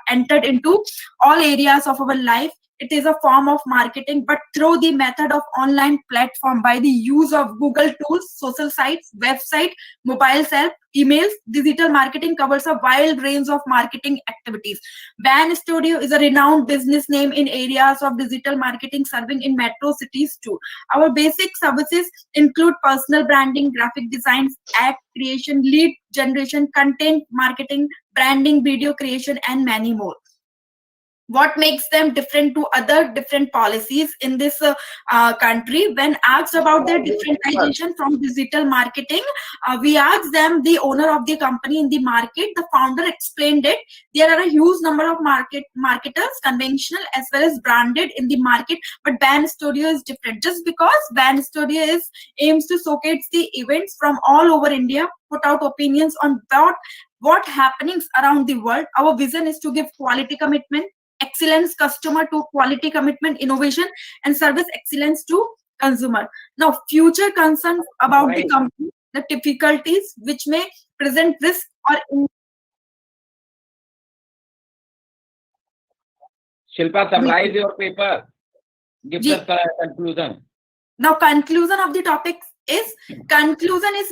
entered into all areas of our life. It is a form of marketing, but through the method of online platform by the use of Google tools, social sites, website, mobile app, emails. Digital marketing covers a wide range of marketing activities. Van Studio is a renowned business name in areas of digital marketing, serving in metro cities too. Our basic services include personal branding, graphic designs, ad creation, lead generation, content marketing, branding, video creation, and many more. What makes them different to other different policies in this country? When asked about their differentiation from digital marketing, we asked them, the owner of the company in the market, the founder explained it. There are a huge number of marketers, conventional as well as branded in the market, but Van Studio is different. Just because Van Studio aims to showcase the events from all over India, put out opinions on what happenings around the world. Our vision is to give quality commitment, excellence customer to quality commitment, innovation and service excellence to consumer. Now, future concerns about the company, the difficulties which may present risk or Shilpa, summarize your paper. Give the conclusion. Now, conclusion of the topic is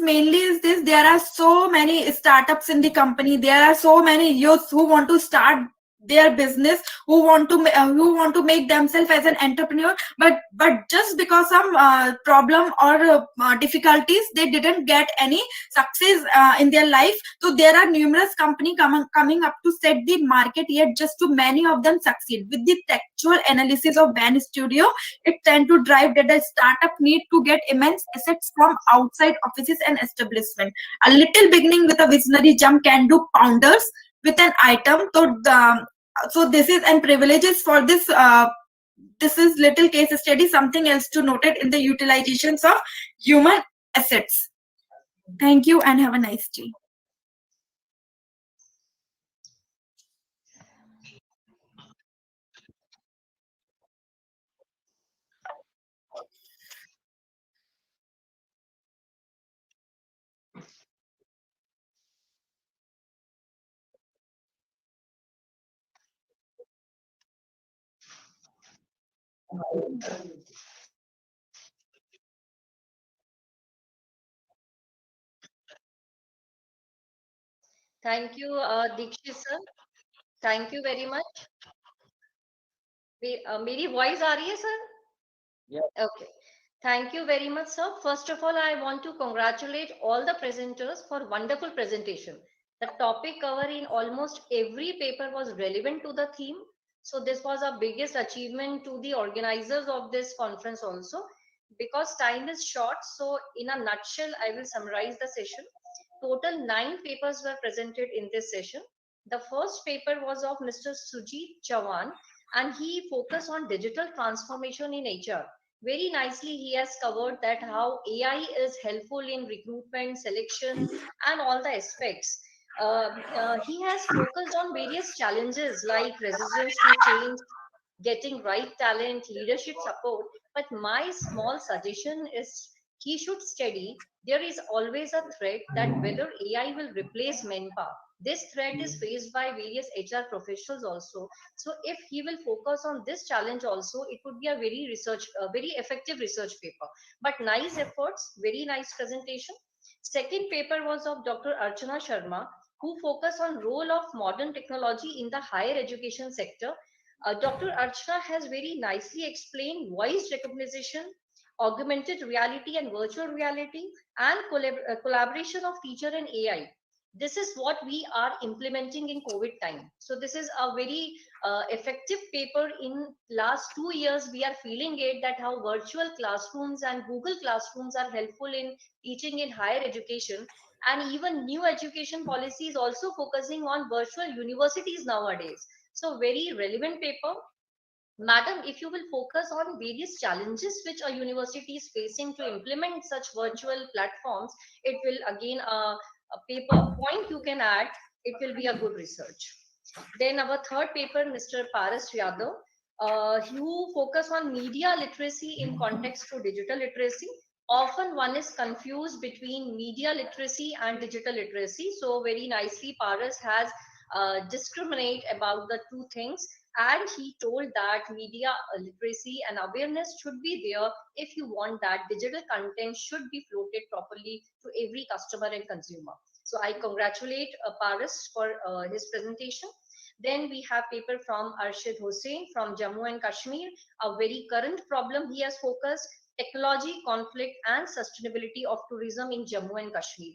mainly this: there are so many startups in the company. There are so many youths who want to start their business, who want to make themselves as an entrepreneur, but just because some problem or difficulties, they didn't get any success in their life. So there are numerous companies coming up to set the market, yet just too many of them succeed. With the textual analysis of Van Studio, it tend to drive that the startup need to get immense assets from outside offices and establishment. A little beginning with a visionary jump can do founders with an item. So this is and privileges for this. This is little case study. Something else to noted in the utilizations of human assets. Thank you and have a nice day. Thank you, Dikshit sir. Thank you very much. मेरी voice आ रही है sir? Yeah. Okay. Thank you very much, sir. First of all, I want to congratulate all the presenters for wonderful presentation. The topic covered in almost every paper was relevant to the theme. So this was our biggest achievement to the organizers of this conference also. Because time is short, so in a nutshell, I will summarize the session. Total 9 papers were presented in this session. The first paper was of Mr. Sujit Chavan, and he focused on digital transformation in HR. Very nicely he has covered that how AI is helpful in recruitment, selection, and all the aspects. He has focused on various challenges like resistance to change, getting right talent, leadership support. But my small suggestion is he should study. There is always a threat that whether AI will replace manpower. This threat is faced by various HR professionals also. So if he will focus on this challenge also, it would be a very effective research paper. But nice efforts, very nice presentation. Second paper was of Dr. Archana Sharma, who focused on role of modern technology in the higher education sector. Dr. Archana has very nicely explained voice recognition, augmented reality and virtual reality, and collaboration of teacher and AI. This is what we are implementing in COVID time. So this is a very effective paper. In last 2 years, we are feeling it that how virtual classrooms and Google Classrooms are helpful in teaching in higher education. And even new education policy is also focusing on virtual universities nowadays. So very relevant paper. Madam, if you will focus on various challenges which a university is facing to implement such virtual platforms, it will again a paper point you can add, it will be a good research. Then our third paper, Mr. Paras Yadav, you focus on media literacy in context to digital literacy. Often one is confused between media literacy and digital literacy. So very nicely, Paras has discriminate about the two things, and he told that media literacy and awareness should be there if you want that digital content should be floated properly to every customer and consumer. So I congratulate Paras for his presentation. Then we have paper from Arshid Hussain from Jammu and Kashmir, a very current problem he has focused, technology, conflict, and sustainability of tourism in Jammu and Kashmir.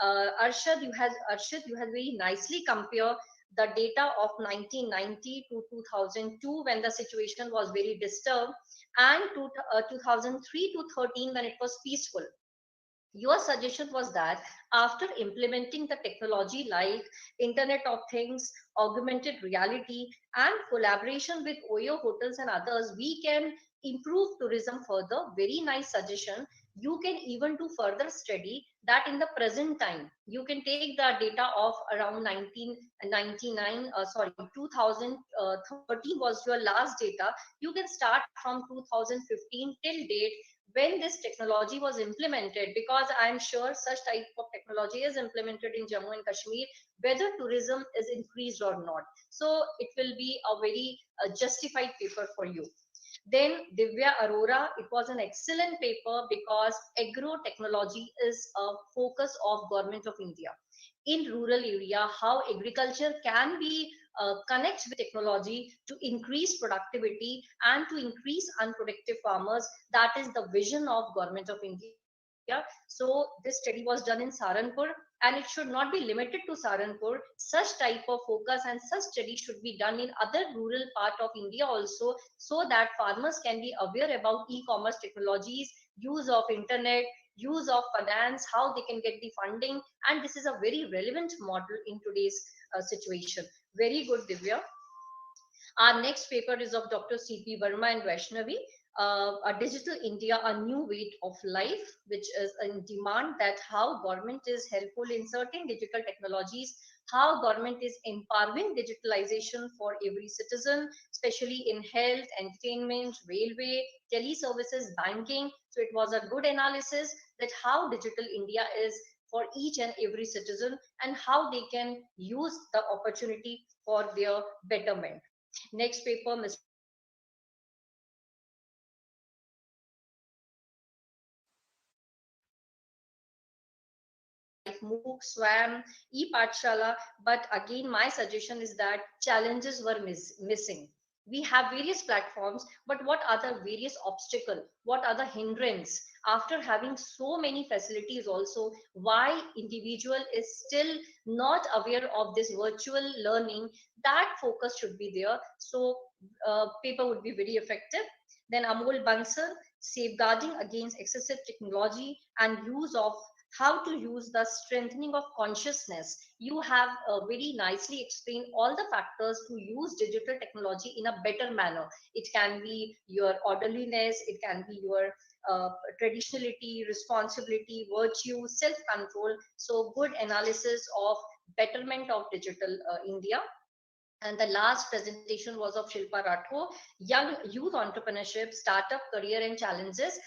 Arshad, you have very nicely compared the data of 1990 to 2002 when the situation was very disturbed, and to 2003 to 13 when it was peaceful. Your suggestion was that after implementing the technology like Internet of Things, augmented reality, and collaboration with OYO hotels and others, we can improve tourism further. Very nice suggestion. You can even do further study that in the present time. You can take the data of around 1999, 2013 was your last data. You can start from 2015 till date when this technology was implemented, because I'm sure such type of technology is implemented in Jammu and Kashmir, whether tourism is increased or not. So it will be a very justified paper for you. Then Divya Arora, it was an excellent paper because agro technology is a focus of Government of India. In rural area, how agriculture can be connect with technology to increase productivity and to increase unproductive farmers. That is the vision of Government of India. So this study was done in Saranpur, and it should not be limited to Saranpur. Such type of focus and such study should be done in other rural part of India also, so that farmers can be aware about e-commerce technologies, use of internet, use of finance, how they can get the funding, and this is a very relevant model in today's situation. Very good, Divya. Our next paper is of Dr. C.P. Verma and Vaishnavi, a Digital India, a new way of life, which is in demand, that how government is helpful in certain digital technologies, how government is empowering digitalization for every citizen, especially in health, entertainment, railway, teleservices, banking. So it was a good analysis that how Digital India is for each and every citizen and how they can use the opportunity for their betterment. Next paper, Mr. like MOOC, SWAM, ePathshala. But again, my suggestion is that challenges were missing. We have various platforms, but what are the various obstacles? What are the hindrance? After having so many facilities also, why individual is still not aware of this virtual learning? That focus should be there. So paper would be very effective. Then Amol Bansal, safeguarding against excessive technology and use of how to use the strengthening of consciousness. You have very nicely explained all the factors to use digital technology in a better manner. It can be your orderliness, it can be your traditionality, responsibility, virtue, self-control. So good analysis of betterment of digital India. And the last presentation was of Shilpa Rathore, young youth entrepreneurship, startup, career and challenges.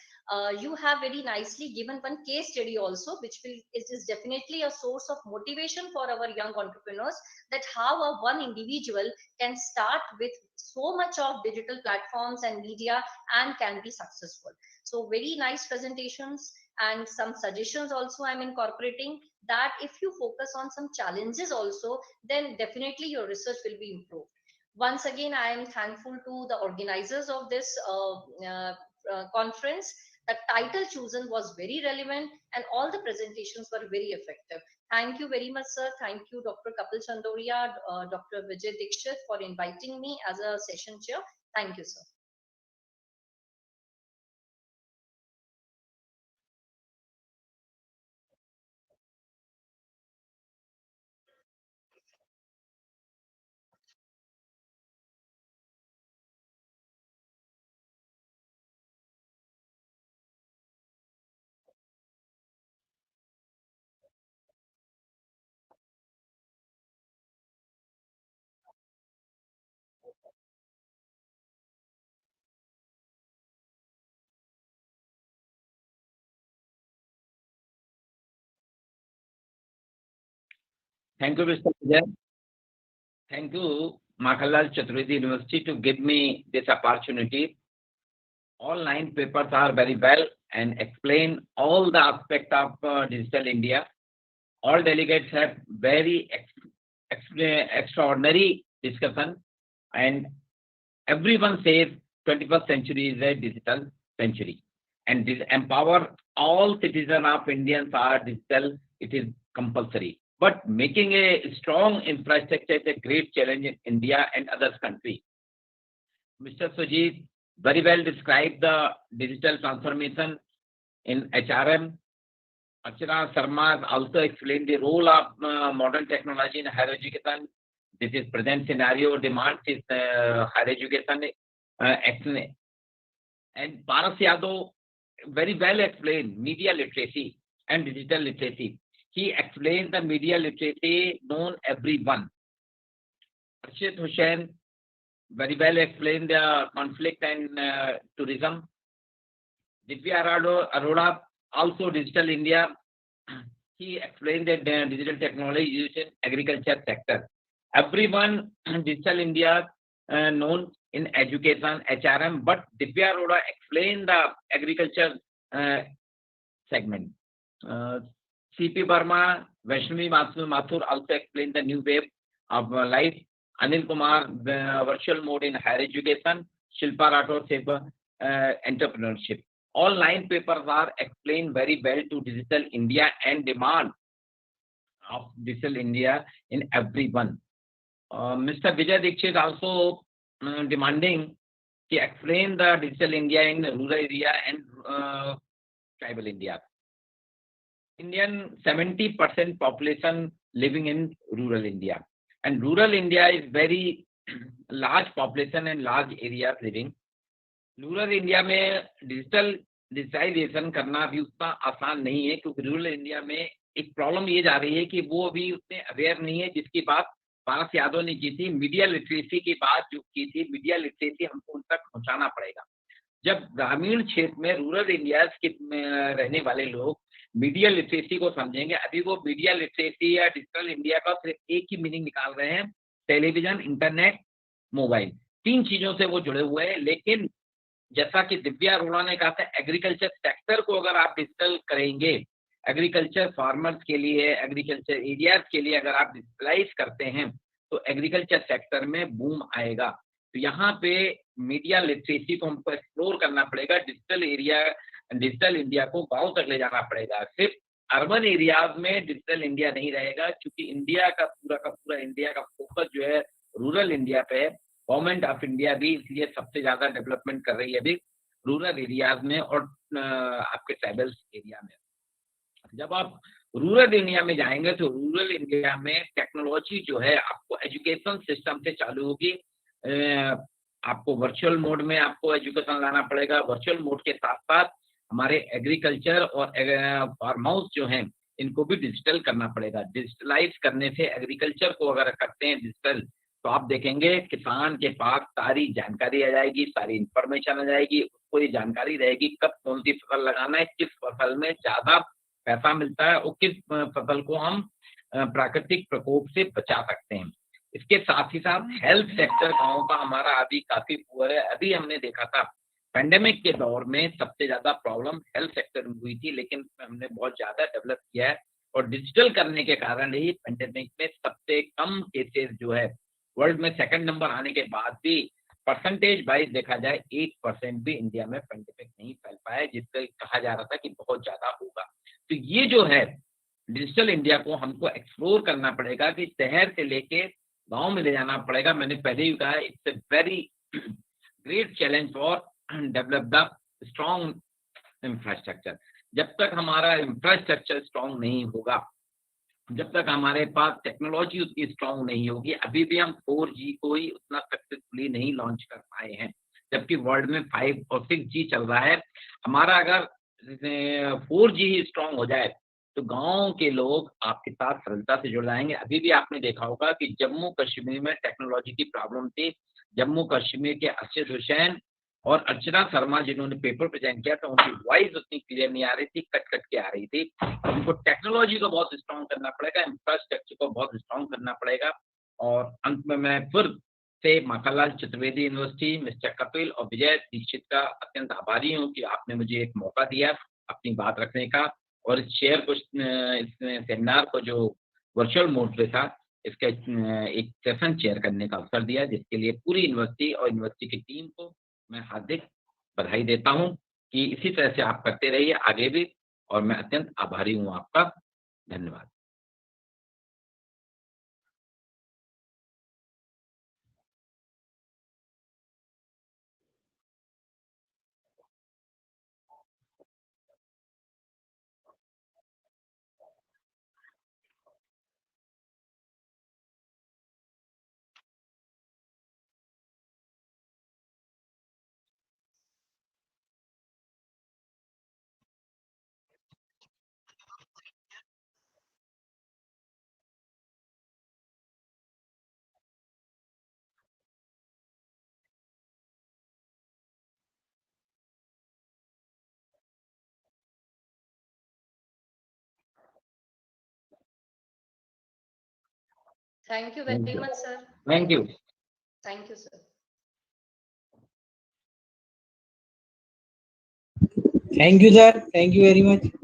You have very nicely given one case study also, which is definitely a source of motivation for our young entrepreneurs, that how one individual can start with so much of digital platforms and media and can be successful. So very nice presentations, and some suggestions also I'm incorporating, that if you focus on some challenges also, then definitely your research will be improved. Once again, I am thankful to the organizers of this conference. The title chosen was very relevant and all the presentations were very effective. Thank you very much, sir. Thank you, Dr. Kapil Chandoria, Dr. Vijay Dikshit, for inviting me as a session chair. Thank you, sir. Thank you, Mr. Vijay. Thank you, Makhalal Chaturvedi University, to give me this opportunity. All 9 papers are very well and explain all the aspects of Digital India. All delegates have very extraordinary discussion, and everyone says 21st century is a digital century, and this empower all citizens of Indians are digital. It is compulsory. But making a strong infrastructure is a great challenge in India and other countries. Mr. Sujit very well described the digital transformation in HRM. Archana Sharma also explained the role of modern technology in higher education. This is present scenario demands is higher education. And Paras Yadav very well explained media literacy and digital literacy. He explained the media literacy known everyone. Arshid Hussain very well explained the conflict and tourism. Divya Arora, also Digital India, he explained the digital technology used in agriculture sector. Everyone, Digital India known in education, HRM, but Divya Arora explained the agriculture segment. CP Burma, Vaishnavi Mathur also explained the new wave of life. Anil Kumar, virtual mode in higher education. Shilpa Rathore, safer entrepreneurship. All 9 papers are explained very well to Digital India and demand of Digital India in everyone. Mr. Vijay Dikshit also demanding to explain the Digital India in rural area and tribal India. Indian 70% population living in rural India, and rural India is very large population and large areas living. Rural India में digitisation करना भी उतना आसान नहीं है, क्योंकि rural India में एक प्रॉब्लम ये जा रही है कि वो अभी उतने अवेयर नहीं है, जिसकी बात पारस यादव ने की थी। मीडिया लिटरेसी की बात जो की थी, मीडिया लिटरेसी हमको उन तक पहुंचाना पड़ेगा। जब ग्रामीण क्षेत्र में रूरल इंडिया के रहने वाले लोग मीडिया लिटरेसी को समझेंगे, अभी वो मीडिया लिटरेसी या डिजिटल इंडिया का सिर्फ एक ही मीनिंग निकाल रहे हैं, टेलीविजन, इंटरनेट, मोबाइल, 3 चीजों से वो जुड़े हुए हैं। लेकिन जैसा कि दिव्या अरोड़ा ने कहा था, एग्रीकल्चर सेक्टर को अगर आप डिजिटल करेंगे एग्रीकल्चर फार्मर्स के लिए, एग्रीकल्चर एरियाज के लिए अगर आप डिजिटलाइज करते हैं तो एग्रीकल्चर सेक्टर में बूम आएगा। तो यहाँ पे मीडिया लिटरेसी को हमको एक्सप्लोर करना पड़ेगा। डिजिटल इंडिया को गांव तक ले जाना पड़ेगा। सिर्फ अर्बन एरियाज में डिजिटल इंडिया नहीं रहेगा, क्योंकि इंडिया का पूरा इंडिया का फोकस जो है रूरल इंडिया पे है। गवर्नमेंट ऑफ इंडिया भी इसलिए सबसे ज्यादा डेवलपमेंट कर रही है अभी रूरल एरियाज में और आपके ट्राइबल एरिया में। जब आप रूरल इंडिया में जाएंगे तो रूरल इंडिया में टेक्नोलॉजी जो है आपको एजुकेशन सिस्टम से चालू होगी। आपको वर्चुअल मोड में आपको एजुकेशन लाना पड़ेगा। वर्चुअल मोड के साथ साथ हमारे एग्रीकल्चर और फार्म हाउस जो हैं इनको भी डिजिटल करना पड़ेगा। डिजिटलाइज करने से एग्रीकल्चर को अगर करते हैं डिजिटल, तो आप देखेंगे किसान के पास सारी जानकारी आ जाएगी, सारी इंफॉर्मेशन आ जाएगी। उसको ये जानकारी रहेगी कब कौन सी फसल लगाना है, किस फसल में ज्यादा पैसा मिलता है और किस फसल को हम प्राकृतिक प्रकोप से बचा सकते हैं। इसके साथ ही साथ हेल्थ सेक्टर गाँव का हमारा अभी काफी पुअर है। अभी हमने देखा था पेंडेमिक के दौर में सबसे ज्यादा प्रॉब्लम हेल्थ सेक्टर में हुई थी, लेकिन हमने बहुत ज्यादा डेवलप किया है और डिजिटल करने के कारण ही पेंडेमिक में सबसे कम केसेस जो है वर्ल्ड में सेकंड नंबर आने के बाद भी परसेंटेज वाइज देखा जाए 8% भी इंडिया में पेंडेमिक नहीं फैल पाया, जिससे कहा जा रहा था कि बहुत ज्यादा होगा। तो ये जो है डिजिटल इंडिया को हमको एक्सप्लोर करना पड़ेगा कि शहर से लेके गांव में ले जाना पड़ेगा। मैंने पहले ही कहा it's a very great challenge for develop the strong infrastructure. जब तक हमारा इंफ्रास्ट्रक्चर स्ट्रॉन्ग नहीं होगा, जब तक हमारे पास टेक्नोलॉजी उतनी स्ट्रॉन्ग नहीं होगी, अभी भी हम 4G को ही उतना सक्सेसफुली नहीं लॉन्च कर पाए हैं, जबकि वर्ल्ड में 5 और 6G चल रहा है। हमारा अगर 4G ही स्ट्रॉन्ग हो जाए तो गांव के लोग आपके साथ सरलता से जुड़ जाएंगे। अभी भी आपने देखा होगा कि जम्मू कश्मीर में टेक्नोलॉजी की प्रॉब्लम थी। जम्मू कश्मीर के अर्शद हुसैन और अर्चना शर्मा जिन्होंने पेपर प्रेजेंट किया था, उनकी वॉइस उतनी क्लियर नहीं आ रही थी, कट कट के आ रही थी। उनको टेक्नोलॉजी को बहुत स्ट्रॉन्ग करना पड़ेगा, इंफ्रास्ट्रक्चर को बहुत स्ट्रॉन्ग करना पड़ेगा। और अंत में मैं फिर से माखनलाल चतुर्वेदी यूनिवर्सिटी, मिस्टर कपिल और विजय दीक्षित का अत्यंत आभारी हूँ कि आपने मुझे एक मौका दिया अपनी बात रखने का और इस सेमिनार को जो वर्चुअल मोड पे था इसका एक सेशन चेयर करने का अवसर दिया, जिसके लिए पूरी यूनिवर्सिटी और यूनिवर्सिटी की टीम को मैं हार्दिक बधाई देता हूं कि इसी तरह से आप करते रहिए आगे भी, और मैं अत्यंत आभारी हूं आपका। धन्यवाद। Thank you very much, sir. Thank you. Thank you, sir. Thank you, sir. Thank you very much.